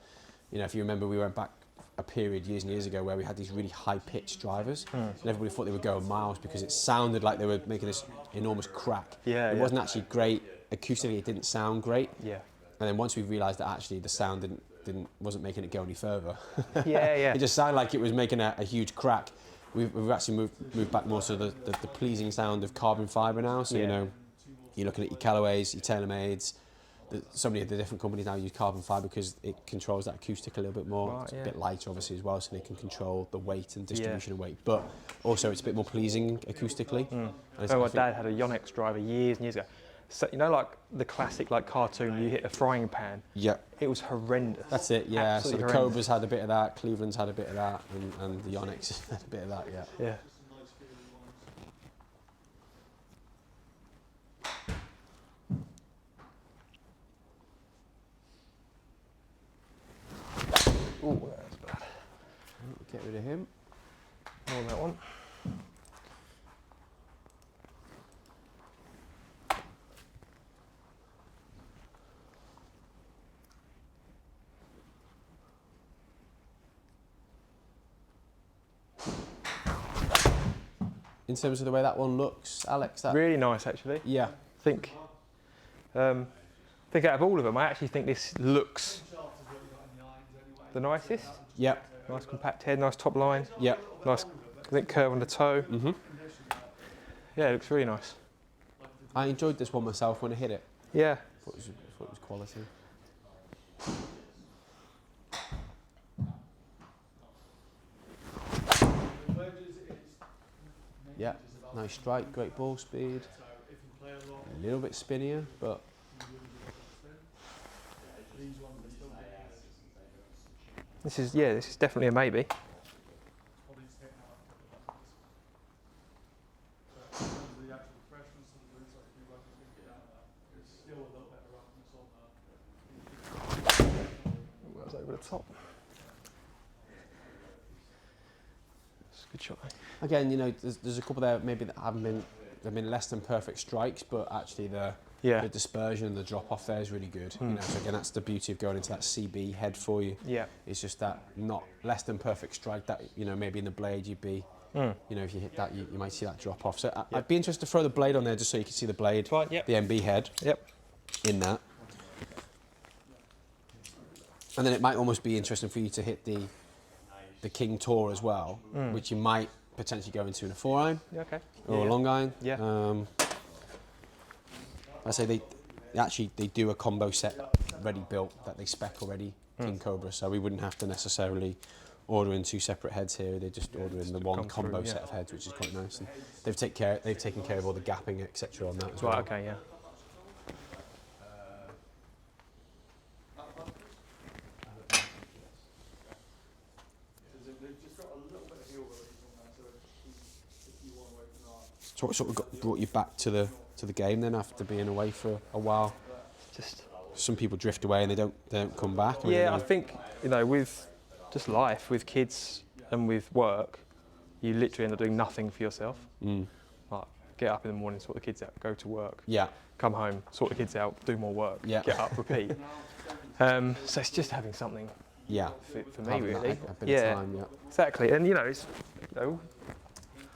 You know, if you remember, we went back a period years and years ago where we had these really high-pitched drivers, and everybody thought they were going miles because it sounded like they were making this enormous crack. It wasn't actually great acoustically. It didn't sound great. And then once we realised that actually the sound wasn't making it go any further. It just sounded like it was making a huge crack. We've actually moved back more to the pleasing sound of carbon fibre now. So you know, you're looking at your Callaways, your TaylorMades. So many of the different companies now use carbon fibre because it controls that acoustic a little bit more. It's a bit lighter, obviously, as well, so they can control the weight and distribution of weight. But also, it's a bit more pleasing acoustically. My dad had a HYROX driver years and years ago. So, you know, like the classic like cartoon, you hit a frying pan. It was horrendous. That's it. Yeah. Absolutely so the Cobras had a bit of that. Cleveland's had a bit of that, and the HYROX had a bit of that. Yeah. Oh, that's bad. Get rid of him. More on that one. In terms of the way that one looks, Alex, that really nice actually. Yeah. I think out of all of them, I actually think this looks the nicest. Yeah. Nice compact head, nice top line. Yeah. Nice, I think, curve on the toe. Yeah, it looks really nice. I enjoyed this one myself when I hit it. Yeah. I thought it was quality. Yeah, nice strike, great ball speed. A little bit spinnier, but this is definitely a maybe. Where's over the top? It's a good shot. Again, you know, there's a couple there maybe that they've been less than perfect strikes, but actually the dispersion and the drop off there is really good. You know, so again, that's the beauty of going into that CB head for you. It's just that not less than perfect strike that, you know, maybe in the blade you'd be, you know, if you hit that, you might see that drop off. So I'd be interested to throw the blade on there just so you can see the blade, the MB head in that. And then it might almost be interesting for you to hit the King Tour as well, which you might potentially go into in a 4-iron or a long iron. I say they do a combo set ready built that they spec already, King Cobra, so we wouldn't have to necessarily order in 2 separate heads here. They just order in the one combo set of heads, which is quite nice. And they've taken care of all the gapping, etc. on that as well. Okay, yeah. So what sort of brought you back to the game then after being away for a while? Just some people drift away and they don't come back. I think, you know, with just life, with kids and with work, you literally end up doing nothing for yourself. Like get up in the morning, sort the kids out, go to work. Come home, sort the kids out, do more work. Get up, repeat. So it's just having something. For me, really. A bit of time, exactly. And you know,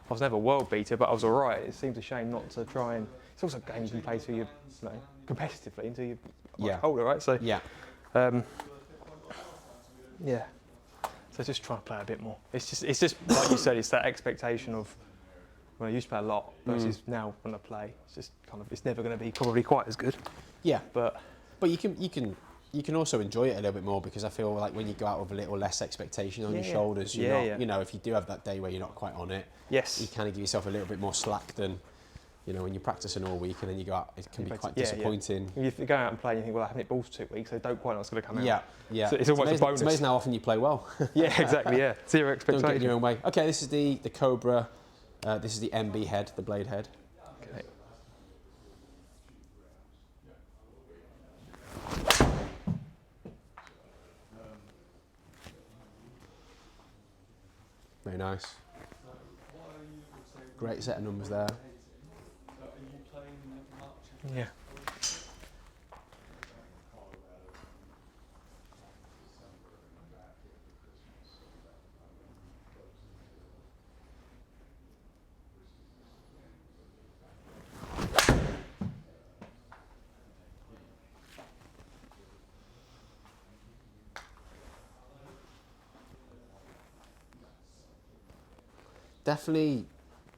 I was never a world beater, but I was all right. It seems a shame not to try and. It's also a game you can play till you know, competitively until you're much older, right? So So just try and play a bit more. It's just like you said, it's that expectation of when I used to play a lot versus now when I play. It's just kind of it's never going to be probably quite as good. But you can also enjoy it a little bit more because I feel like when you go out with a little less expectation on your shoulders, you're not, you know, if you do have that day where you're not quite on it, you kind of give yourself a little bit more slack than, you know, when you're practicing all week and then you go out, it can be quite disappointing. If you go out and play and you think, well, I haven't hit balls for 2 weeks, so don't quite know what's going to come out. So it's almost amazing, a bonus. It's amazing how often you play well. Exactly, Zero expectation. Don't get in your own way. Okay, this is the Cobra, this is the MB head, the blade head. Very nice. So what are you saying? Great set of numbers there. So are you playing much? Yeah.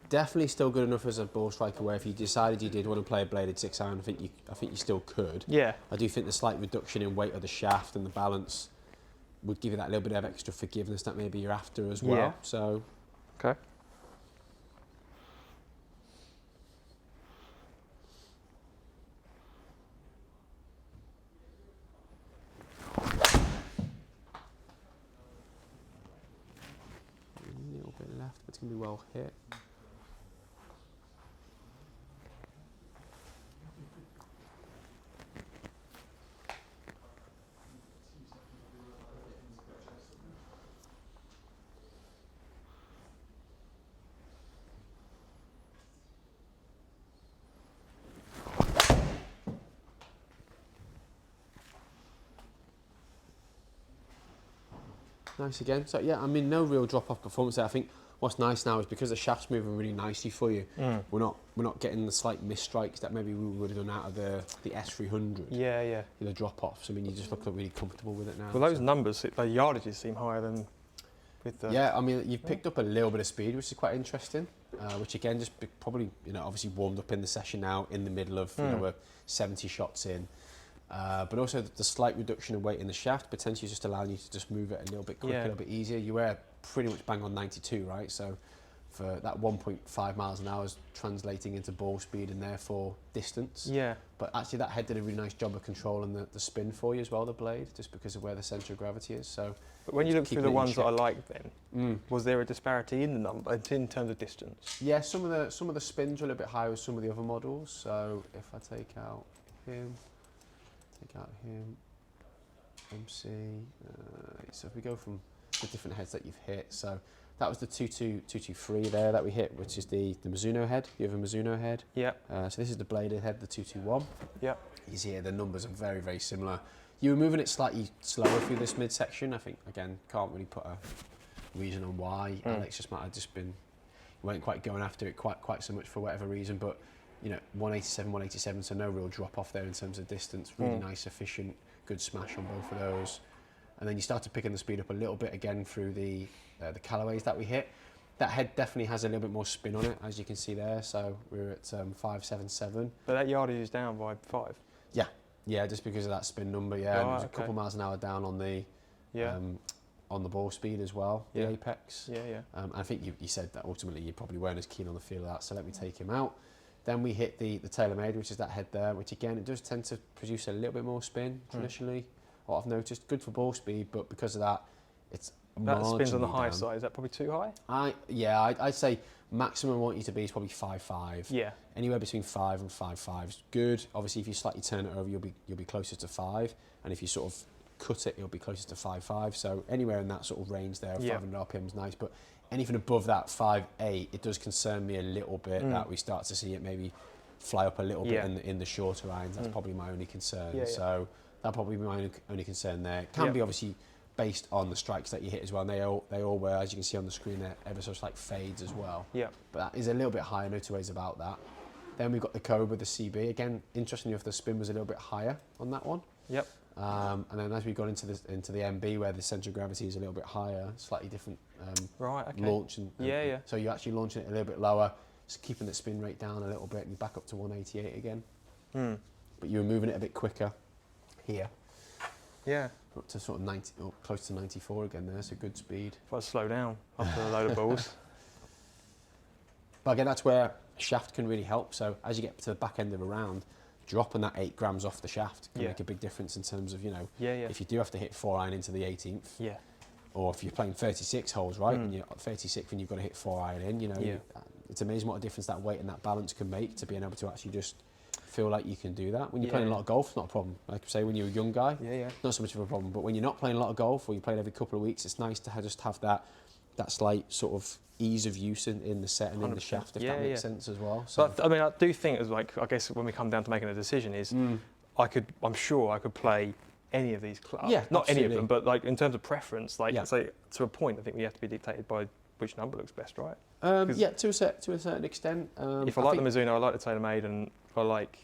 Definitely still good enough as a ball striker where if you decided you did want to play a bladed 6-iron, I think you still could. Yeah. I do think the slight reduction in weight of the shaft and the balance would give you that little bit of extra forgiveness that maybe you're after as well. Yeah. So. Okay. A little bit left, but it's going to be well hit. Nice again. So yeah, I mean, no real drop-off performance there. I think what's nice now is because the shaft's moving really nicely for you, we're not getting the slight miss strikes that maybe we would have done out of the S300. Yeah, yeah. The drop-offs. I mean, you just look really comfortable with it now. Well, those numbers, the yardages seem higher than with the... Yeah, I mean, you've picked up a little bit of speed, which is quite interesting. Which again, just probably, obviously warmed up in the session now in the middle of, we're 70 shots in. But also the slight reduction in weight in the shaft potentially just allowing you to just move it a little bit quicker, a little bit easier. You were pretty much bang on 92, right? So for that 1.5 miles an hour is translating into ball speed and therefore distance. Yeah. But actually that head did a really nice job of controlling the spin for you as well, the blade, just because of where the centre of gravity is. So. But when you look through the ones that I liked then, was there a disparity in the number, in terms of distance? Yeah, some of the spins are a little bit higher with some of the other models. So if I take out him, MC, so if we go from the different heads that you've hit, so that was the 223 there that we hit, which is the Mizuno head. You have a Mizuno head. Yeah. So this is the bladed head, the 221. Yeah. You see here the numbers are very, very similar. You were moving it slightly slower through this midsection. I think, again, can't really put a reason on why. Alex just might have just been, weren't quite going after it quite so much for whatever reason, but 187, 187, so no real drop off there in terms of distance. Really nice, efficient, good smash on both of those. And then you started picking the speed up a little bit again through the Callaways that we hit. That head definitely has a little bit more spin on it, as you can see there. So we're at 577. But that yardage is down by 5. Yeah, just because of that spin number. Yeah, and it was a couple miles an hour down on the ball speed as well. The apex. Yeah. I think you said that ultimately you probably weren't as keen on the feel of that. So let me take him out. Then we hit the TaylorMade, which is that head there, which again, it does tend to produce a little bit more spin traditionally. What I've noticed, good for ball speed, but because of that, it's that spins on the high down. side. Is that probably too high? I'd say maximum I want you to be is probably 5.5. Yeah. Anywhere between 5 and 5.5 is good. Obviously, if you slightly turn it over, you'll be closer to 5, and if you sort of cut it, you'll be closer to 5.5. So anywhere in that sort of range there, 500 RPM is nice, but anything above that 5.8, it does concern me a little bit that we start to see it maybe fly up a little bit in the shorter irons. That's probably my only concern. So that'll probably be my only concern there. It can be obviously based on the strikes that you hit as well. And they all were, as you can see on the screen there, ever so slight fades as well. Yeah. But that is a little bit higher, no two ways about that. Then we've got the Cobra, the CB. Again, interestingly enough, the spin was a little bit higher on that one. Yep. And then as we got into the MB, where the centre of gravity is a little bit higher, slightly different launch. And so you're actually launching it a little bit lower, just keeping the spin rate down a little bit, and you're back up to 188 again. But you were moving it a bit quicker here. Yeah. Up to sort of 90, or close to 94 again there, so good speed. If I slow down after a load of balls. But again, that's where a shaft can really help. So as you get to the back end of a round, dropping that 8 grams off the shaft can make a big difference in terms of, if you do have to hit 4-iron into the 18th, or if you're playing 36 holes, right, and you're 36 and you've got to hit 4-iron in, it's amazing what a difference that weight and that balance can make to being able to actually just feel like you can do that. When you're playing a lot of golf, it's not a problem. Like I say, when you're a young guy, not so much of a problem. But when you're not playing a lot of golf, or you're playing every couple of weeks, it's nice to just have that that slight sort of ease of use in the set and in the shaft, if that makes sense as well. So I mean, I do think as like, I guess when we come down to making a decision is, I'm sure I could play any of these clubs. Yeah, not absolutely. any of them, but like in terms of preference, like so to a point, I think we have to be dictated by which number looks best, right? Yeah, to a certain extent. If I like the Mizuno, I like the TaylorMade, and I like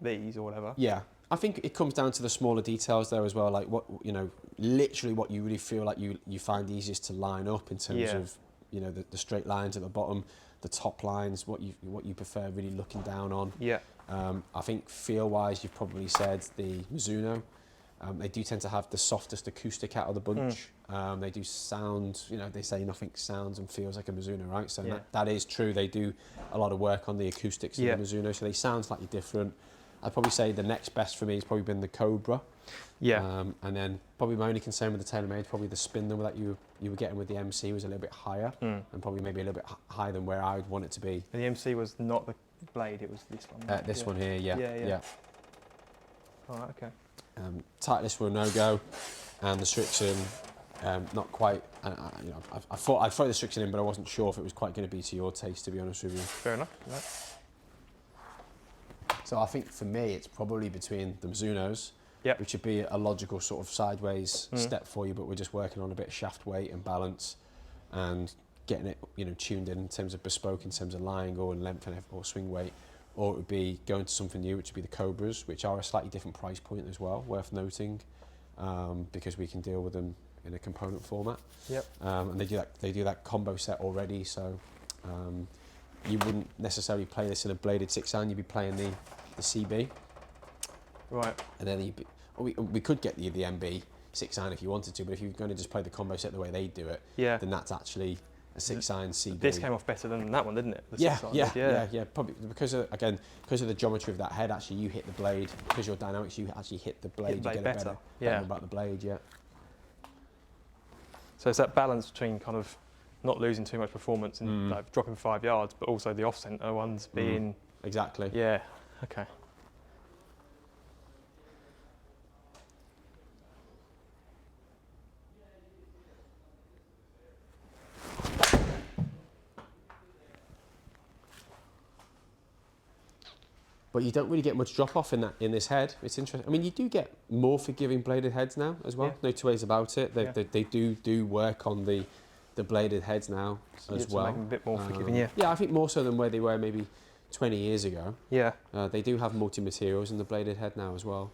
these or whatever. Yeah, I think it comes down to the smaller details there as well, like what, you know, literally what you really feel like you find easiest to line up in terms of, you know, the straight lines at the bottom, the top lines, what you prefer really looking down on. Yeah. I think feel-wise, you've probably said the Mizuno. They do tend to have the softest acoustic out of the bunch. They do sound, you know, they say nothing sounds and feels like a Mizuno, right? So that is true. They do a lot of work on the acoustics of the Mizuno, so they sound slightly different. I'd probably say the next best for me has probably been the Cobra. Yeah. And then probably my only concern with the TaylorMade, probably the spin number that you were getting with the MC was a little bit higher, and probably maybe a little bit higher than where I would want it to be. And the MC was not the blade, it was this one. Right? This one here, yeah. All right, okay. Titleist were a no-go, and the Srixon, not quite. You know, I thought I'd throw the Srixon in, but I wasn't sure if it was quite going to be to your taste, to be honest with you. Fair enough. No. So I think for me, it's probably between the Mizunos, which would be a logical sort of sideways step for you, but we're just working on a bit of shaft weight and balance, and getting it, you know, tuned in terms of bespoke, in terms of lie angle and length and or swing weight. Or it would be going to something new, which would be the Cobras, which are a slightly different price point as well, worth noting, because we can deal with them in a component format. Yep. And they do that combo set already, so you wouldn't necessarily play this in a bladed 6-iron, you'd be playing the CB. Right. And then we could get the MB 6-iron if you wanted to, but if you're going to just play the combo set the way they do it, then that's actually a 6-iron CB. This came off better than that one, didn't it? Yeah. Probably because of the geometry of that head. Actually, you hit the blade because your dynamics. You actually hit the blade. You get better. About the blade. Yeah. So it's that balance between kind of not losing too much performance and like dropping 5 yards, but also the off-center ones being exactly. Yeah. Okay. But you don't really get much drop off in this head. It's interesting. I mean, you do get more forgiving bladed heads now as well. No two ways about it. They do work on the bladed heads now as well. Make them a bit more forgiving, Yeah, I think more so than where they were maybe 20 years ago. Yeah. They do have multi-materials in the bladed head now as well.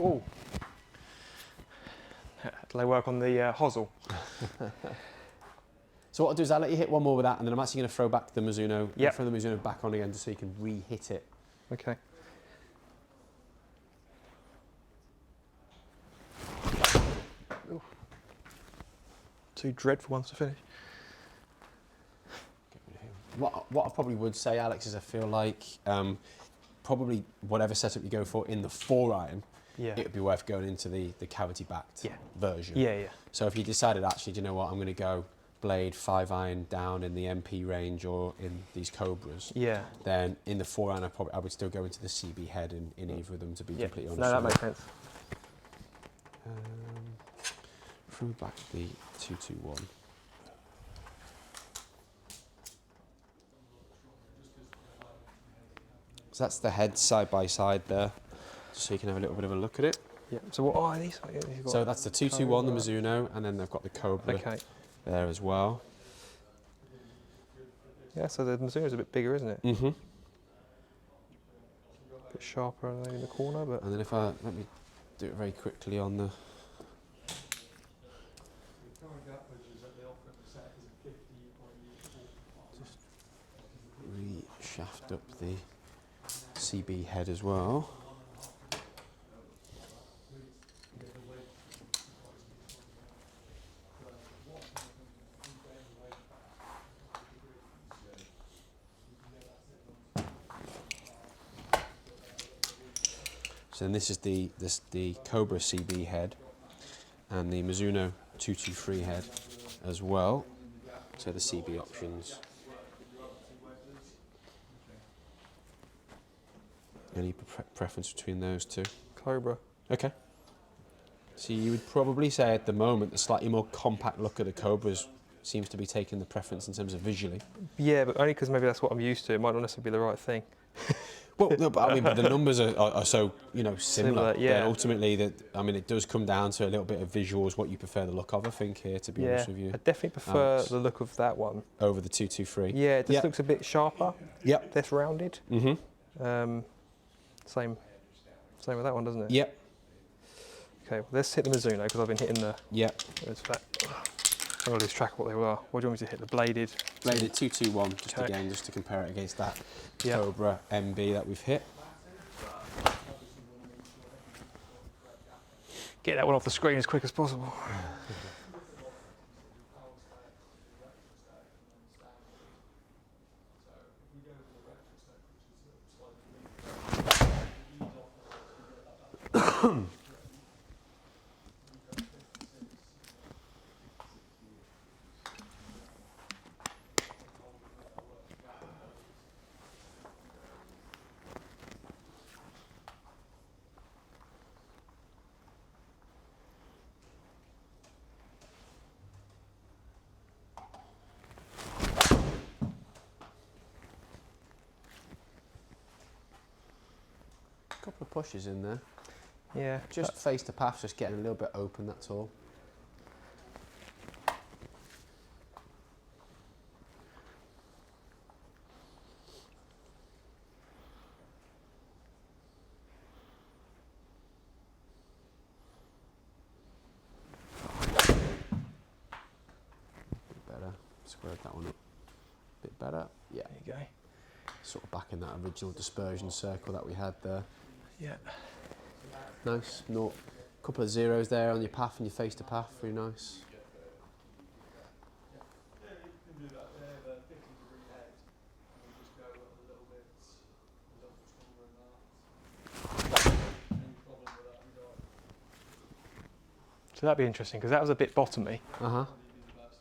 Oh. Do they work on the hosel? So what I'll do is I'll let you hit one more with that, and then I'm actually going to throw back the Mizuno, throw the Mizuno back on again just so you can re-hit it. Okay. Ooh. Two dreadful ones to finish. What I probably would say, Alex, is I feel like probably whatever setup you go for in the 4-iron, it would be worth going into the cavity-backed version. Yeah. So if you decided, actually, do you know what, I'm going to go blade 5-iron down in the MP range or in these Cobras, then in the 4-iron I would still go into the CB head in either of them, to be completely honest. No, that makes sense. Throw back the 221. So that's the head side by side there, just so you can have a little bit of a look at it. Yeah. So what are these? So that's the 221, the Mizuno, and then they've got the Cobra there as well. Yeah, so the Mizuno's a bit bigger, isn't it? Mm-hmm. A bit sharper in the corner, but. And then if let me do it very quickly on the. Just re-shaft up the CB head as well. So then this is the Cobra CB head and the Mizuno 223 head as well. So the CB options. Any preference between those two? Cobra. Okay. So you would probably say at the moment the slightly more compact look of the Cobras seems to be taking the preference in terms of visually. Yeah, but only because maybe that's what I'm used to. It might not necessarily be the right thing. Well, no, but I mean, but the numbers are so, you know, similar. Yeah. That ultimately, I mean, it does come down to a little bit of visuals, what you prefer the look of, I think, here, to be honest with you. I definitely prefer the look of that one. Over the 223. Yeah, it just looks a bit sharper. Yep. Less rounded. Mm-hmm. Same with that one, doesn't it? Yep. Okay, well, let's hit the Mizuno, because I've been hitting the... Yep. I'm going to lose track of what they were. What do you want me to hit? The bladed? Bladed 221, just again, just to compare it against that Cobra MB that we've hit. Get that one off the screen as quick as possible. Couple of pushes in there. Yeah. Just face the path, just getting a little bit open, that's all. Better. Squared that one up a bit better. Yeah. There you go. Sort of back in that original dispersion circle that we had there. Yeah. Nice. No, couple of zeros there on your path and your face to path. Very nice. Yeah, you can do that. They have a 50-degree head, and you just go a little bit stronger than that. Any problem with that? You got. So that'd be interesting, because that was a bit bottomy.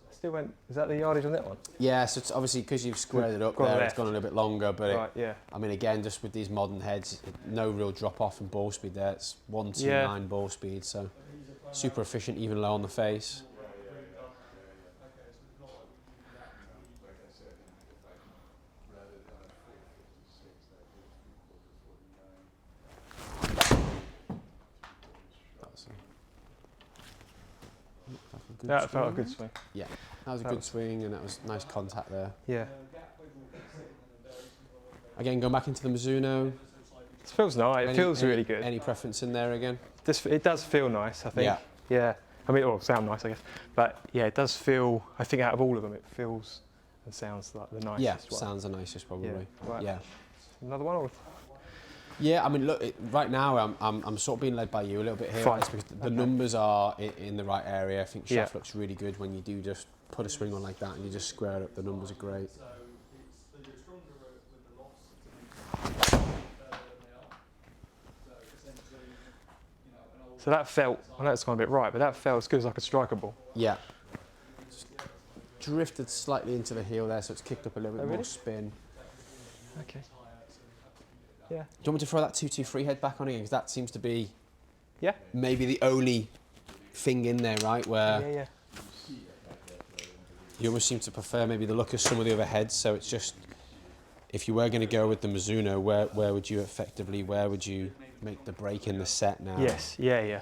Still went. Is that the yardage on that one? Yeah, so it's obviously because you've squared it up there, it's gone a little bit longer. But I mean, again, just with these modern heads, no real drop off in ball speed there. It's 129 ball speed, so super efficient, even low on the face. That felt a good swing. Yeah, that was a good swing, and that was nice contact there. Yeah. Again, going back into the Mizuno. It feels nice. It feels really good. Any preference in there again? It does feel nice, I think. Yeah. Yeah. I mean, or sound nice, I guess. But yeah, it does feel. I think out of all of them, it feels and sounds like the nicest one. Sounds the nicest probably. Yeah. Right. Yeah. Another one. Or? Yeah, I mean, look, right now I'm sort of being led by you a little bit here, right, because the numbers are in the right area. I think shaft looks really good when you do just put a swing on like that and you just square it up. The numbers are great. So that felt. I know it's gone a bit right, but that felt as good as like a striker ball. Yeah. Just drifted slightly into the heel there, so it's kicked up a little bit more spin. Okay. Yeah. Do you want me to throw that 223 head back on again? Because that seems to be Yeah. Maybe the only thing in there, right, where you almost seem to prefer maybe the look of some of the other heads. So it's just, if you were going to go with the Mizuno, where would you effectively, where would you make the break in the set now? Yes, yeah. There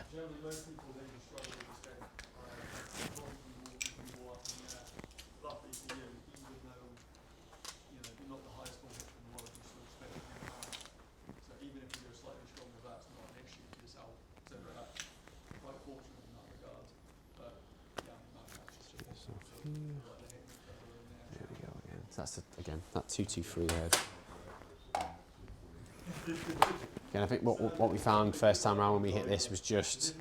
we go again. So that's again that 223 head. Again, I think what we found first time around when we hit this was just,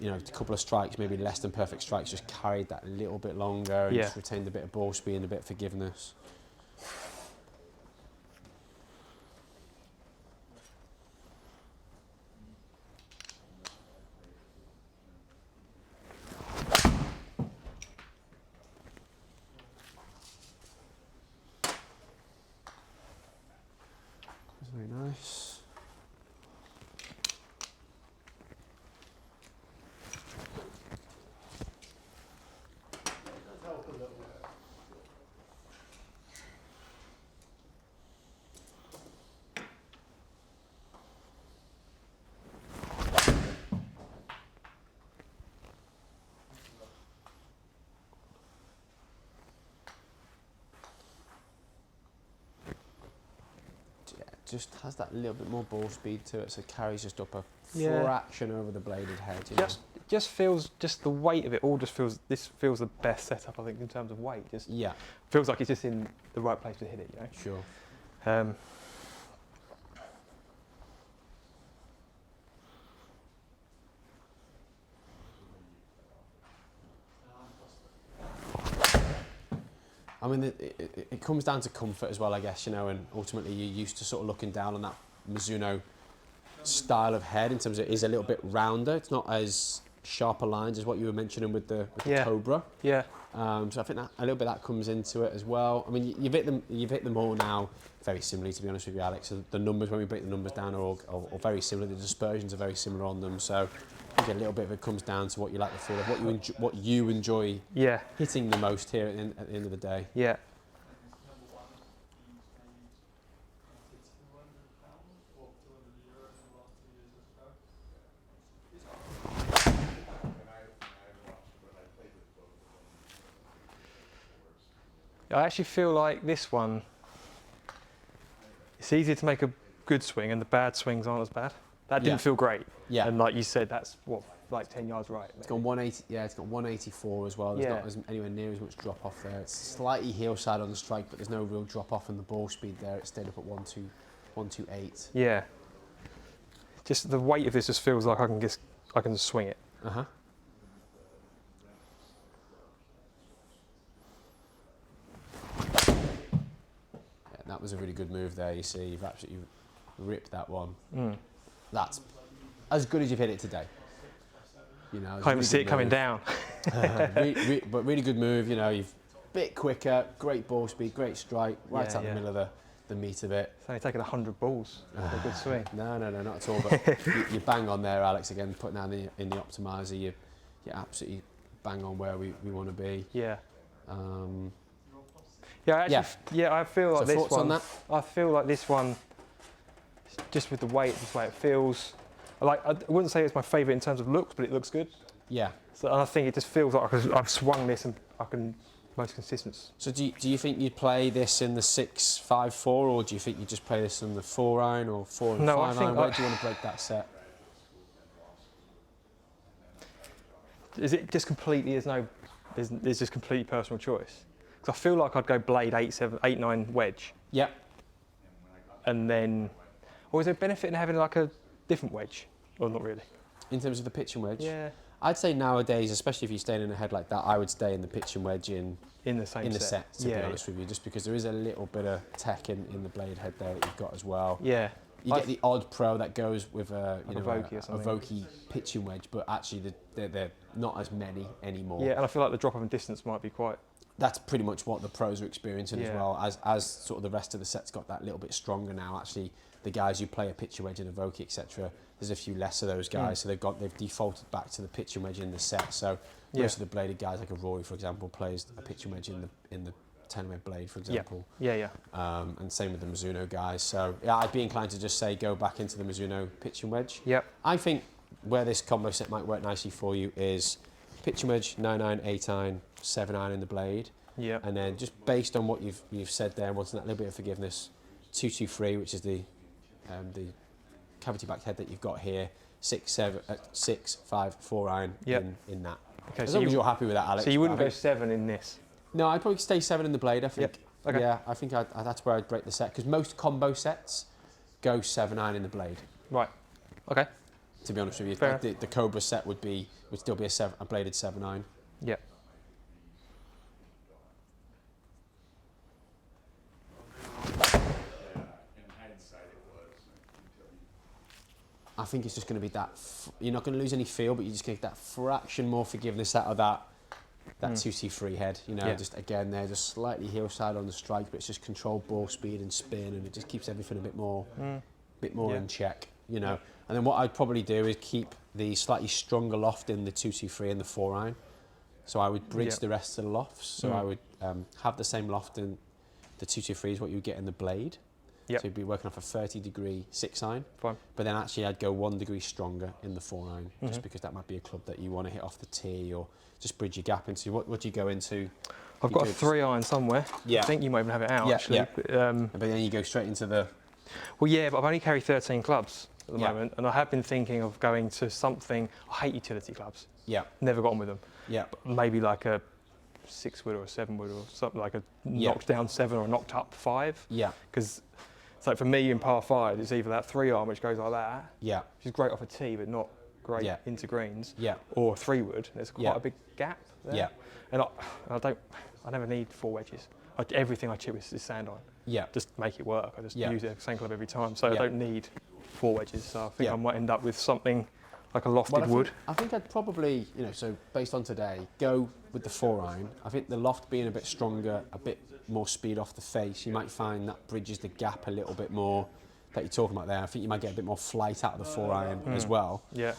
you know, a couple of strikes, maybe less than perfect strikes, just carried that a little bit longer and just retained a bit of ball speed and a bit of forgiveness. Very nice. just has that little bit more ball speed to it, so it carries just up a fraction over the bladed head. You know? Just feels, just the weight of it all just feels, this feels the best setup, I think, in terms of weight. Just feels like it's just in the right place to hit it, you know? Sure. I mean, it comes down to comfort as well, I guess, you know, and ultimately you're used to sort of looking down on that Mizuno style of head in terms of it is a little bit rounder. It's not as sharper lines as what you were mentioning with the Cobra. Yeah. So I think that a little bit of that comes into it as well. I mean, you've hit them all now very similarly, to be honest with you, Alex. So the numbers, when we break the numbers down, are all very similar. The dispersions are very similar on them. So I think a little bit of it comes down to what you like the feel of, what you enjoy hitting the most here at the end of the day. Yeah. I actually feel like this one, it's easier to make a good swing and the bad swings aren't as bad. That didn't feel great. Yeah. And like you said, that's what, like 10 yards right. Maybe. It's got 180, it's got 184 as well. There's not anywhere near as much drop off there. It's slightly heel side on the strike, but there's no real drop off in the ball speed there. It stayed up at 128. Yeah. Just the weight of this just feels like I can just swing it. Uh-huh. That was a really good move there. You see, you've absolutely ripped that one. That's as good as you've hit it today. You know, can't even see it coming down. But really good move. You know, you've a bit quicker, great ball speed, great strike, right out the middle of the meat of it. It's only taken 100 balls for a good swing. No, not at all. But you bang on there, Alex. Again, putting down in the optimizer, you're absolutely bang on where we want to be. Yeah. I feel like this one. On that? I feel like this one, just with the weight, this way it feels. Like I wouldn't say it's my favourite in terms of looks, but it looks good. Yeah. So I think it just feels like I've swung this and I can most consistent. So do you think you'd play this in the 6-5-4, or do you think you just play this in the 4-iron or 4 and 5 iron? Where do you want to break that set? Is it just completely? There's just completely personal choice. Because I feel like I'd go blade 8-9 wedge. Yep. And then, or is there benefit in having like a different wedge, or not really? In terms of the pitching wedge? Yeah. I'd say nowadays, especially if you're staying in a head like that, I would stay in the pitching wedge in the same set. To be honest with you, just because there is a little bit of tech in the blade head there that you've got as well. Yeah. You get the odd pro that goes with a Vokey pitching wedge, but actually they're not as many anymore. Yeah, and I feel like the drop off in distance might be quite. That's pretty much what the pros are experiencing as well. As sort of the rest of the set's got that little bit stronger now. Actually, the guys who play a pitching wedge and a Vokey, etc., there's a few less of those guys, so they've defaulted back to the pitching wedge in the set. So most of the bladed guys, like a Rory, for example, plays a pitching wedge in the TaylorMade blade, for example. Yeah. And same with the Mizuno guys. So yeah, I'd be inclined to just say go back into the Mizuno pitching wedge. Yep. I think where this combo set might work nicely for you is pitching wedge, 9-iron, 8-iron, 7-iron in the blade. Yeah. And then just based on what you've said there, wanting that little bit of forgiveness, 2-2-3, which is the cavity back head that you've got here, 6-5-4-iron in that. Okay, as long as you're happy with that, Alex. So you wouldn't go 7 in this? No, I'd probably stay 7 in the blade, I think. Okay. Yeah, I think that's where I'd break the set, because most combo sets go 7-iron in the blade. Right. Okay. To be honest with you, like the Cobra set would still be a bladed 7-iron. Yeah. I think it's just going to be that. You're not going to lose any feel, but you're just going to get that fraction more forgiveness out of that 2C3 head. You know, just again, they're just slightly heel side on the strike, but it's just controlled ball speed and spin, and it just keeps everything a bit more in check. You know, and then what I'd probably do is keep the slightly stronger loft in the 2C3 and the 4-iron. So I would bridge the rest of the lofts. So I would have the same loft in the 223 is what you would get in the blade. Yep. So you'd be working off a 30-degree 6-iron. Fine. But then actually I'd go 1 degree stronger in the 4-iron, just because that might be a club that you want to hit off the tee or just bridge your gap into. What do you go into? I've got a 3-iron somewhere. Yeah. I think you might even have it out, actually. Yeah. But then you go straight into the Well, yeah, but I've only carried 13 clubs at the moment, and I have been thinking of going to something. I hate utility clubs. Yeah. Never got on with them. Yeah. But maybe like a 6-wood or a 7-wood or something, like a knocked down 7 or a knocked up 5. Yeah. Because it's like for me in par 5, it's either that 3-iron which goes like that, yeah, which is great off a tee, but not great into greens. Yeah. Or a 3-wood. There's quite a big gap there. Yeah. And I never need 4 wedges. Everything I chip is sand iron. Yeah. Just make it work. I just use the same club every time. So Yeah. I don't need 4 wedges. So I think I might end up with something like a lofted wood. I think I'd probably, you know, so based on today, go with the 4-iron. I think the loft being a bit stronger, a bit more speed off the face, you might find that bridges the gap a little bit more that you're talking about there. I think you might get a bit more flight out of the 4-iron as well. Yeah.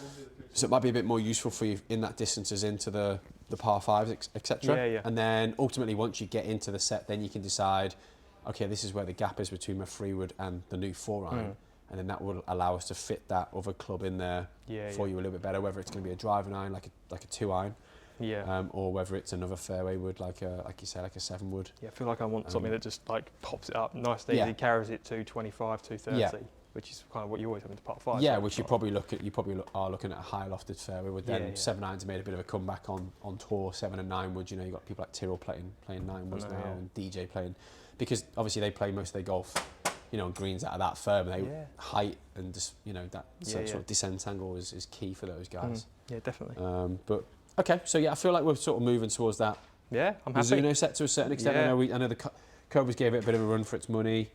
So it might be a bit more useful for you in that distances into the par 5s, etc. Yeah, yeah. And then ultimately, once you get into the set, then you can decide, okay, this is where the gap is between my 3-wood and the new 4-iron. And then that will allow us to fit that other club in there for you a little bit better, whether it's going to be a driving iron, like a 2-iron, or whether it's another fairway wood, like you say, like a 7-wood. Yeah, I feel like I want something that just like pops it up nice and easy, carries it to 25, 230, which is kind of what you always have into part 5. Yeah, which you probably are looking at a high lofted fairway wood. Then 7-irons made a bit of a comeback on tour. 7 and 9 wood. You know, you got people like Tyrrell playing 9 woods now, and DJ playing, because obviously they play most of their golf, you know, on greens that are that firm. They height and just, you know, that sort of descent angle is key for those guys. Yeah, definitely. But okay, so yeah, I feel like we're sort of moving towards that. Yeah, I'm happy. Mizuno set to a certain extent. Yeah. I know the Cobras gave it a bit of a run for its money.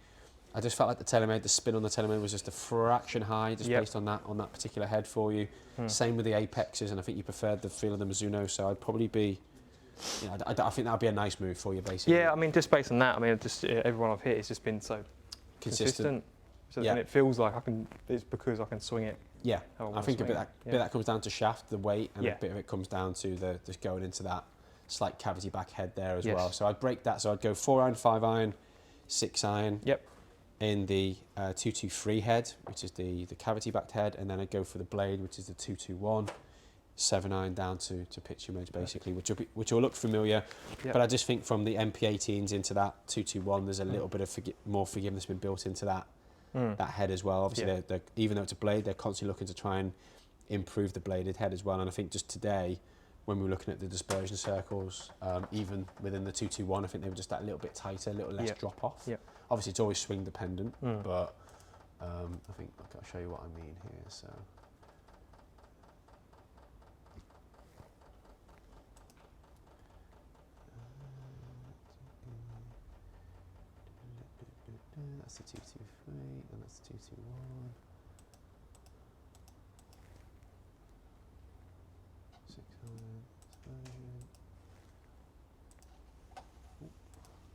I just felt like the TaylorMade, the spin on the TaylorMade was just a fraction high, just based on that particular head for you. Same with the Apexes, and I think you preferred the feel of the Mizuno, so I'd probably be, you know, I think that'd be a nice move for you, basically. Yeah, I mean, just based on that, I mean, just everyone I've hit has just been so consistent. So, and it feels like it's because I can swing it. Yeah, I think a bit that comes down to shaft, the weight, and a bit of it comes down to just going into that slight cavity back head there as well. So I'd break that, so I'd go 4-iron, 5-iron, 6-iron. Yep. In the 223 head, which is the cavity backed head, and then I'd go for the blade, which is the 221, 7-iron down to pitch image, basically, which will look familiar. But I just think from the MP18s into that 221, there's a little bit of more forgiveness been built into that head as well. Obviously, they're, even though it's a blade, they're constantly looking to try and improve the bladed head as well. And I think just today, when we were looking at the dispersion circles, even within the 221, I think they were just that little bit tighter, a little less drop off. Obviously, it's always swing dependent, but I think I'll show you what I mean here. So, that's the 223, and that's the 221. 6-iron.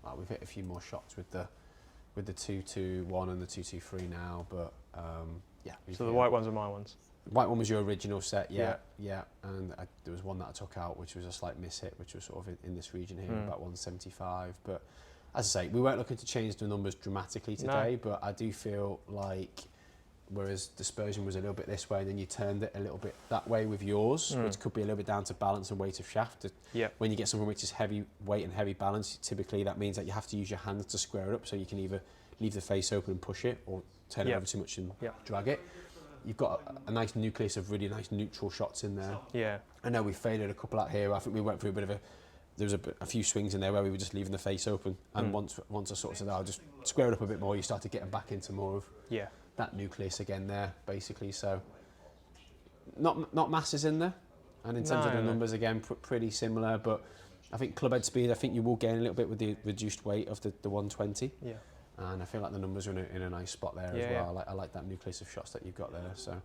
Right, we've hit a few more shots with the 221 and the 223 now, but So the white ones are my ones. The white one was your original set, yeah. And there was one that I took out, which was a slight miss hit, which was sort of in this region here, about 175. But as I say, we weren't looking to change the numbers dramatically today, but I do feel like, whereas dispersion was a little bit this way, and then you turned it a little bit that way with yours, which could be a little bit down to balance and weight of shaft. When you get something which is heavy weight and heavy balance, typically that means that you have to use your hands to square it up, so you can either leave the face open and push it, or turn it over too much and drag it. You've got a nice nucleus of really nice neutral shots in there. Yeah. I know we faded a couple out here. I think we went through a bit of there was a few swings in there where we were just leaving the face open, and once I sort of said, I'll just square it up a bit more, you started getting back into more of that nucleus again there, basically. So not masses in there, and in terms of the numbers, again, pretty similar, but I think club head speed, I think you will gain a little bit with the reduced weight of the 120. Yeah. And I feel like the numbers are in a nice spot there as well. I like that nucleus of shots that you've got there. So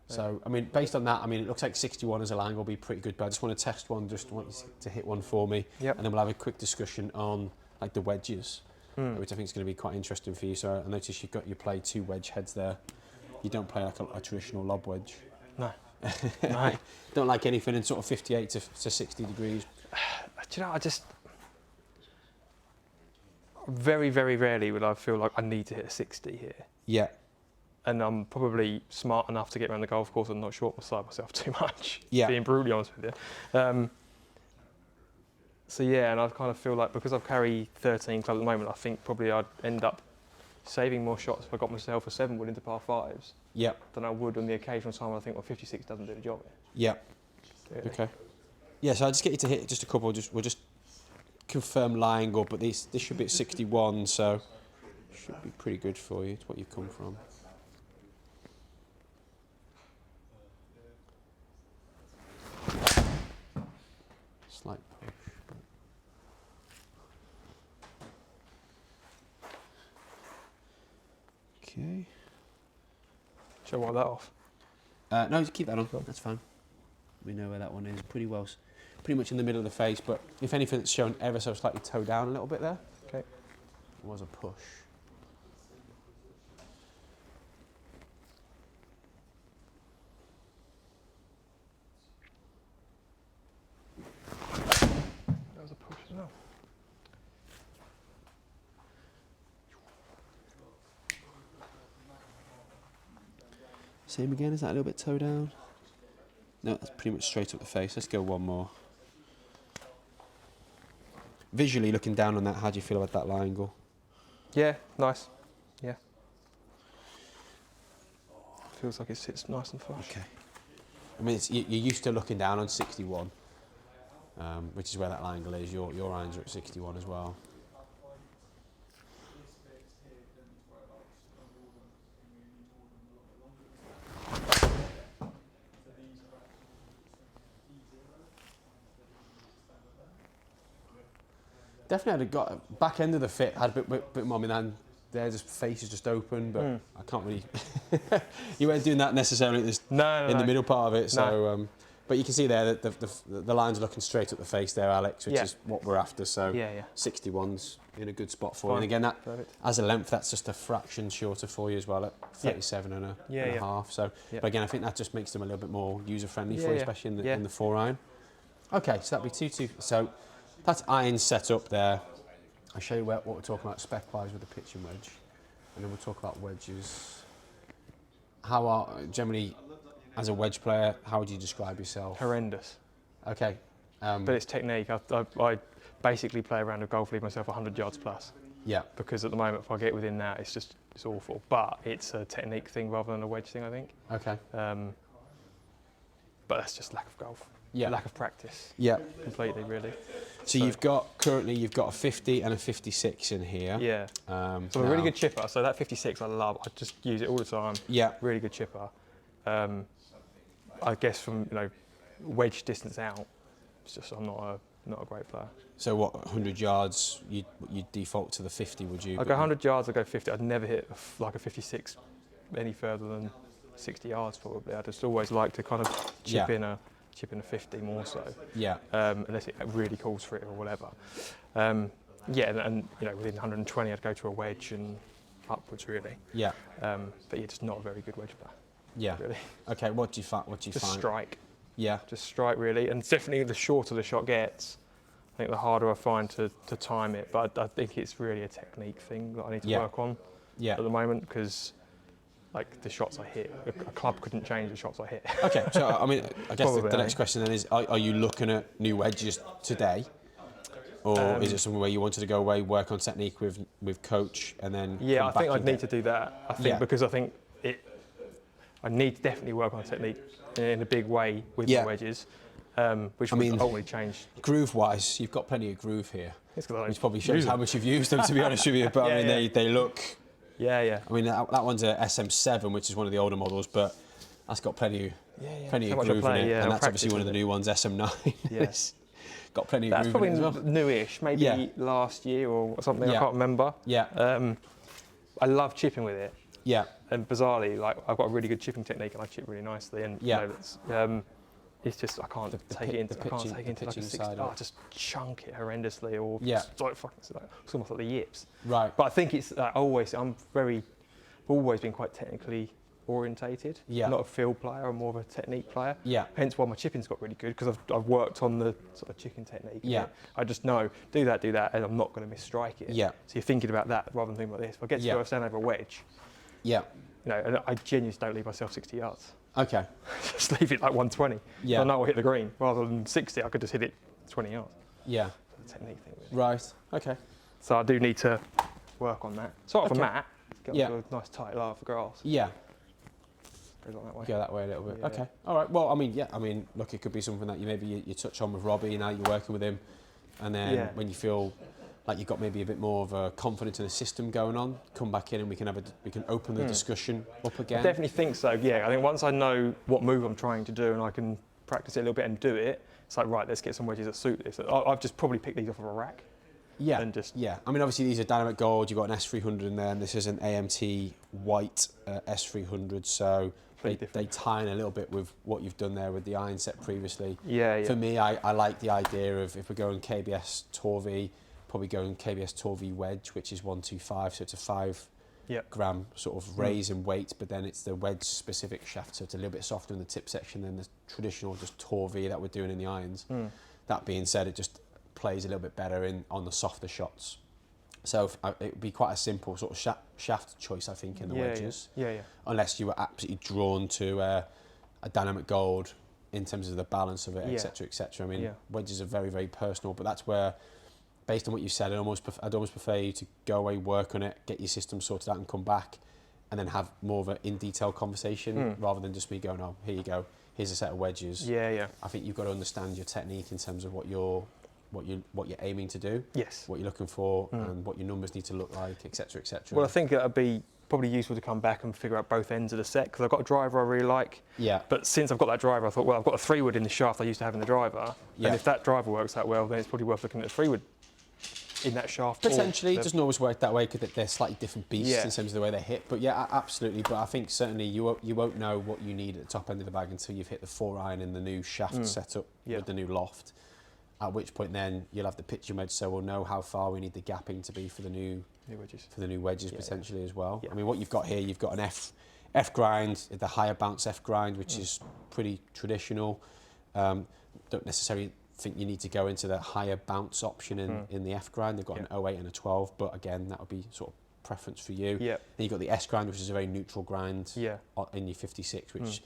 so I mean, based on that, I mean, it looks like 61 as a line will be pretty good. But I just want to test one, just want you to hit one for me, and then we'll have a quick discussion on like the wedges, which I think is going to be quite interesting for you. So I noticed you play 2 wedge heads there. You don't play like a traditional lob wedge. No. No. Don't like anything in sort of 58 to 60 degrees. Do you know, I just very, very rarely would I feel like I need to hit a 60 here. Yeah. And I'm probably smart enough to get around the golf course and not short myself too much. Yeah. Being brutally honest with you. So yeah, and I kind of feel like because I've carried 13 clubs at the moment, I think probably I'd end up saving more shots if I got myself a 7-wood into par 5s than I would on the occasional time I think, well, 56 doesn't do the job. Really. Okay. Yeah, so I'll just get you to hit just a couple. We'll just confirm lying up, but this should be at 61, so should be pretty good for you. It's what you've come from. Slight push. Okay. Shall I wipe that off? No, just keep that on. That's fine. We know where that one is. Pretty much in the middle of the face, but if anything, it's shown ever so slightly toe down a little bit there. Okay. It was a push. That was a push as well. Same again, is that a little bit toe down? No, that's pretty much straight up the face. Let's go one more. Visually looking down on that, how do you feel about that lie angle? Yeah, nice. Yeah. Feels like it sits nice and flush. Okay. I mean, you're used to looking down on 61, which is where that lie angle is. Your irons are at 61 as well. Definitely had got back end of the fit had a bit more. I mean, and there's face is just open, but I can't really. You weren't doing that necessarily in the middle part of it. So, but you can see there that the lines are looking straight up the face there, Alex, which is what we're after. So, 61's in a good spot for you. And again, that as a length, that's just a fraction shorter for you as well at 37 and a half. So, but again, I think that just makes them a little bit more user friendly for you, especially in the 4-iron. Okay, so that'd be 2-2. So. That's iron set up there. I'll show you what we're talking about spec-wise with the pitching wedge, and then we'll talk about wedges. Generally, as a wedge player, how would you describe yourself? Horrendous. Okay. But it's technique. I basically play around a golf lead myself 100 yards plus. Yeah. Because at the moment, if I get within that, it's awful. But it's a technique thing rather than a wedge thing, I think. Okay. But that's just lack of golf. Yeah. Lack of practice. Yeah. Completely, really. So currently you've got a 50 and a 56 in here. Yeah. So a really good chipper. So that 56 I love. I just use it all the time. Yeah. Really good chipper. I guess from wedge distance out, it's just I'm not a great player. So what 100 yards you default to the 50, would you? I go 100 yards. I go 50. I'd never hit like a 56 any further than 60 yards probably. I just always like to kind of chip in a 50 more so. Yeah. Unless it really calls for it or whatever. And within 120 I'd go to a wedge and upwards really. Yeah. But you're just not a very good wedge player. Yeah. Really. Okay. What do you find? Just strike. Yeah. Just strike really, and definitely the shorter the shot gets, I think the harder I find to time it. But I think it's really a technique thing that I need to work on at the moment because. Like the shots I hit, a club couldn't change the shots I hit. Okay, so I mean, I guess the next question then is: Are you looking at new wedges today, or is it somewhere where you wanted to go away, work on technique with coach, and then? Yeah, I think I'd need to do that. I think because I think I need to definitely work on technique in a big way with the wedges, which would ultimately change. Groove-wise, you've got plenty of groove here, which probably shows how much you've used them. To be honest with you, but I mean, they look. Yeah, yeah. I mean, that one's a SM7, which is one of the older models, but that's got plenty of groove in it, and that's obviously one of the new ones, SM9. Yes. Got plenty of groove in it as well. That's probably newish, maybe last year or something, I can't remember. Yeah. I love chipping with it. Yeah. And bizarrely, like, I've got a really good chipping technique and I chip really nicely, and it's just I can't take it into like a 60. I just chunk it horrendously, or it's almost like the yips. Right. But I think it's I'm always been quite technically orientated. Yeah. Not a field player, I'm more of a technique player. Yeah. Hence why my chipping's got really good because I've worked on the sort of chipping technique. Yeah. I just know do that, and I'm not going to misstrike it. Yeah. So you're thinking about that rather than thinking about this. If I get to go stand over a wedge. Yeah. And I genuinely don't leave myself 60 yards. Okay. Just leave it like 120. Yeah. I know I'll hit the green. Rather than 60, I could just hit it 20 yards. Yeah. It's a technique thing, really. Right. Okay. So I do need to work on that. Start off a mat, Get onto a nice tight lie for grass. Yeah. Goes on that way. Go that way a little bit. Yeah. Okay. All right. Well, I mean, yeah. I mean, look, it could be something that you touch on with Robbie. Now you're working with him, and then when you feel like you've got maybe a bit more of a confidence in the system going on, come back in and we can open the discussion up again. I definitely think so. Yeah. I think once I know what move I'm trying to do and I can practice it a little bit and do it, it's like, right, let's get some wedges that suit this. I've just probably picked these off of a rack. Yeah. And just I mean, obviously these are dynamic gold. You've got an S300 in there, and this is an AMT white S300. So they tie in a little bit with what you've done there with the iron set previously. Yeah. For me, I like the idea of, if we're going KBS Tour V, probably going KBS Tour V wedge, which is 125. So it's a 5 gram sort of raise in weight, but then it's the wedge specific shaft, so it's a little bit softer in the tip section than the traditional just Tour V that we're doing in the irons. That being said, it just plays a little bit better on the softer shots. So it would be quite a simple sort of shaft choice, I think, in the wedges. Yeah. Unless you were absolutely drawn to a dynamic gold in terms of the balance of it, etc., etc. I mean, wedges are very, very personal, but that's where, based on what you said, I'd almost prefer you to go away, work on it, get your system sorted out and come back, and then have more of an in-detail conversation rather than just me going, oh, here you go, here's a set of wedges. Yeah. I think you've got to understand your technique in terms of what you're aiming to do, what you're looking for, and what your numbers need to look like, etc., etc. Well, I think it would be probably useful to come back and figure out both ends of the set, because I've got a driver I really like. Yeah. But since I've got that driver, I thought, well, I've got a 3-wood in the shaft I used to have in the driver, and if that driver works out well, then it's probably worth looking at a 3-wood in that shaft. Potentially, it doesn't always work that way because they're slightly different beasts in terms of the way they hit. But yeah, absolutely. But I think certainly you won't know what you need at the top end of the bag until you've hit the 4-iron in the new shaft setup with the new loft. At which point then you'll have the pitching wedge, so we'll know how far we need the gapping to be for the new wedges potentially as well. I mean, what you've got here, you've got an F grind, the higher bounce F grind, which is pretty traditional. Don't necessarily think you need to go into the higher bounce option in the F grind. They've got an 08 and a 12, but again, that would be sort of preference for you. Then you've got the S grind, which is a very neutral grind in your 56, which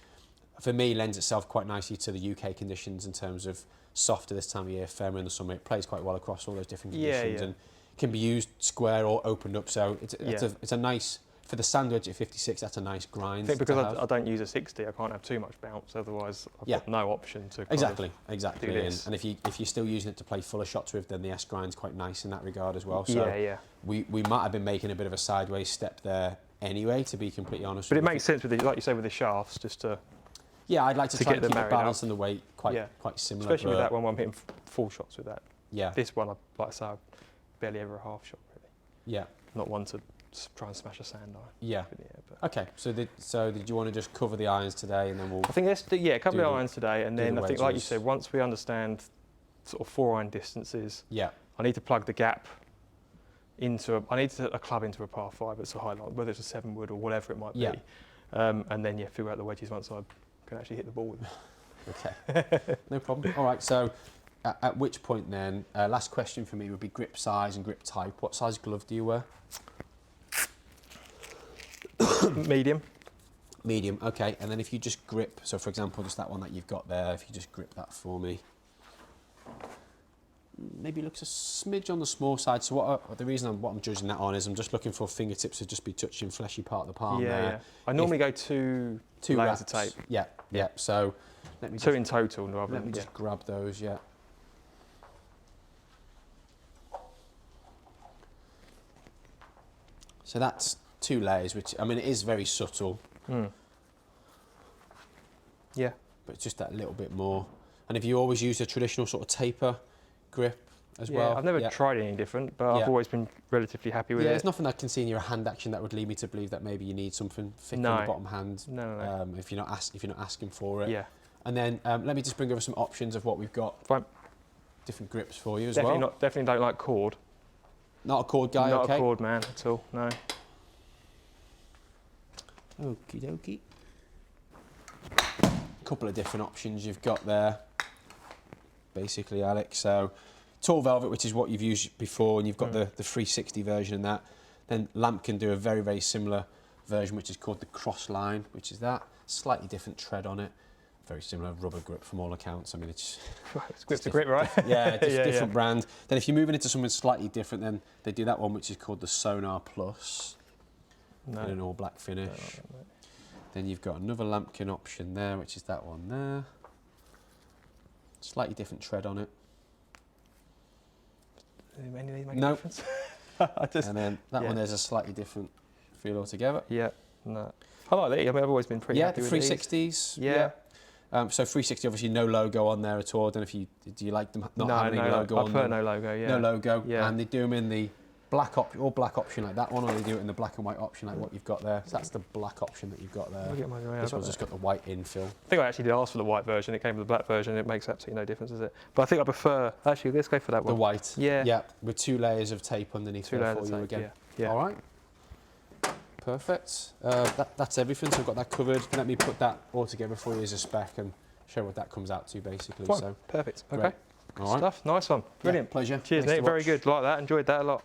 for me lends itself quite nicely to the UK conditions in terms of softer this time of year, firmer in the summer. It plays quite well across all those different conditions and can be used square or opened up. So it's a nice, for the sand wedge at 56, that's a nice grind. I think because I don't use a 60, I can't have too much bounce, otherwise I've got no option to exactly. do this. And if you're still using it to play fuller shots with, then the S grind's quite nice in that regard as well. So we might have been making a bit of a sideways step there anyway, to be completely honest. But it makes sense with like you say, with the shafts, just to I'd like to try and keep the balance and the weight quite similar. Especially with that one, I'm hitting full shots with that. Yeah. This one, like I say, I barely ever a half shot really. Yeah. Not one to try and smash a sand iron. Yeah. Okay. So did you want to just cover the irons today, and then we'll? I think let's do a couple of irons today, and then I think, like you said, once we understand sort of 4-iron distances, I need to plug the gap into I need a club into a par 5. It's a highlight, whether it's a 7-wood or whatever it might be, and then figure out the wedges once I can actually hit the ball with them. Okay, no problem. All right, so at which point then, last question for me would be grip size and grip type. What size glove do you wear? Medium. Medium, okay. And then if you just grip, so for example, just that one that you've got there, if you just grip that for me. Maybe looks a smidge on the small side. So what I'm judging that on is I'm just looking for fingertips to just be touching fleshy part of the palm there. Yeah. I normally go two layers of tape. Yeah. So let me two in total. Let me just grab those. Yeah. So that's 2 layers, which I mean it is very subtle. Yeah. But it's just that little bit more. And if you always use a traditional sort of taper grip as well. I've never tried anything different, but I've always been relatively happy with it. Yeah, there's nothing I can see in your hand action that would lead me to believe that maybe you need something thick on the bottom hand. No. If you're not asking for it. Yeah. And then let me just bring over some options of what we've got. Fine. Different grips for you as well. Definitely don't like cord. Not a cord guy. Not a cord man at all. No. Okie dokie. Couple of different options you've got there. Basically, Alex. So, tall velvet, which is what you've used before, and you've got the 360 version in that. Then Lamp can do a very, very similar version, which is called the cross line, which is that. Slightly different tread on it. Very similar rubber grip from all accounts. I mean, it's grip to grip, right? Different brand. Then if you're moving into something slightly different, then they do that one, which is called the Sonar Plus. in an all black finish. No. Then you've got another lambkin option there, which is that one there. Slightly different tread on it. Any of these make a difference? And then that one there's a slightly different feel altogether. Yeah, no. I like these. I mean, I've always been pretty happy with these. 360s. Yeah. So 360, obviously no logo on there at all. Don't know if do you like them not having any logo on them? I prefer no logo, yeah. No logo. Yeah. And they do them in the black all black option like that one, or they do it in the black and white option like what you've got there. So that's the black option that you've got there. This one's just got the white infill. I think I actually did ask for the white version. It came with the black version. It makes absolutely no difference, does it? But I think I prefer, actually, let's go for that one. The white. Yeah. Yeah, with 2 layers of tape underneath there for you again. Yeah. All right. Perfect. That's everything. So I've got that covered. Let me put that all together for you as a spec and show what that comes out to basically. Fine. So perfect. great. Okay. Good stuff. Nice one. Brilliant. Pleasure. Cheers, Nick. Very good. Like that. Enjoyed that a lot.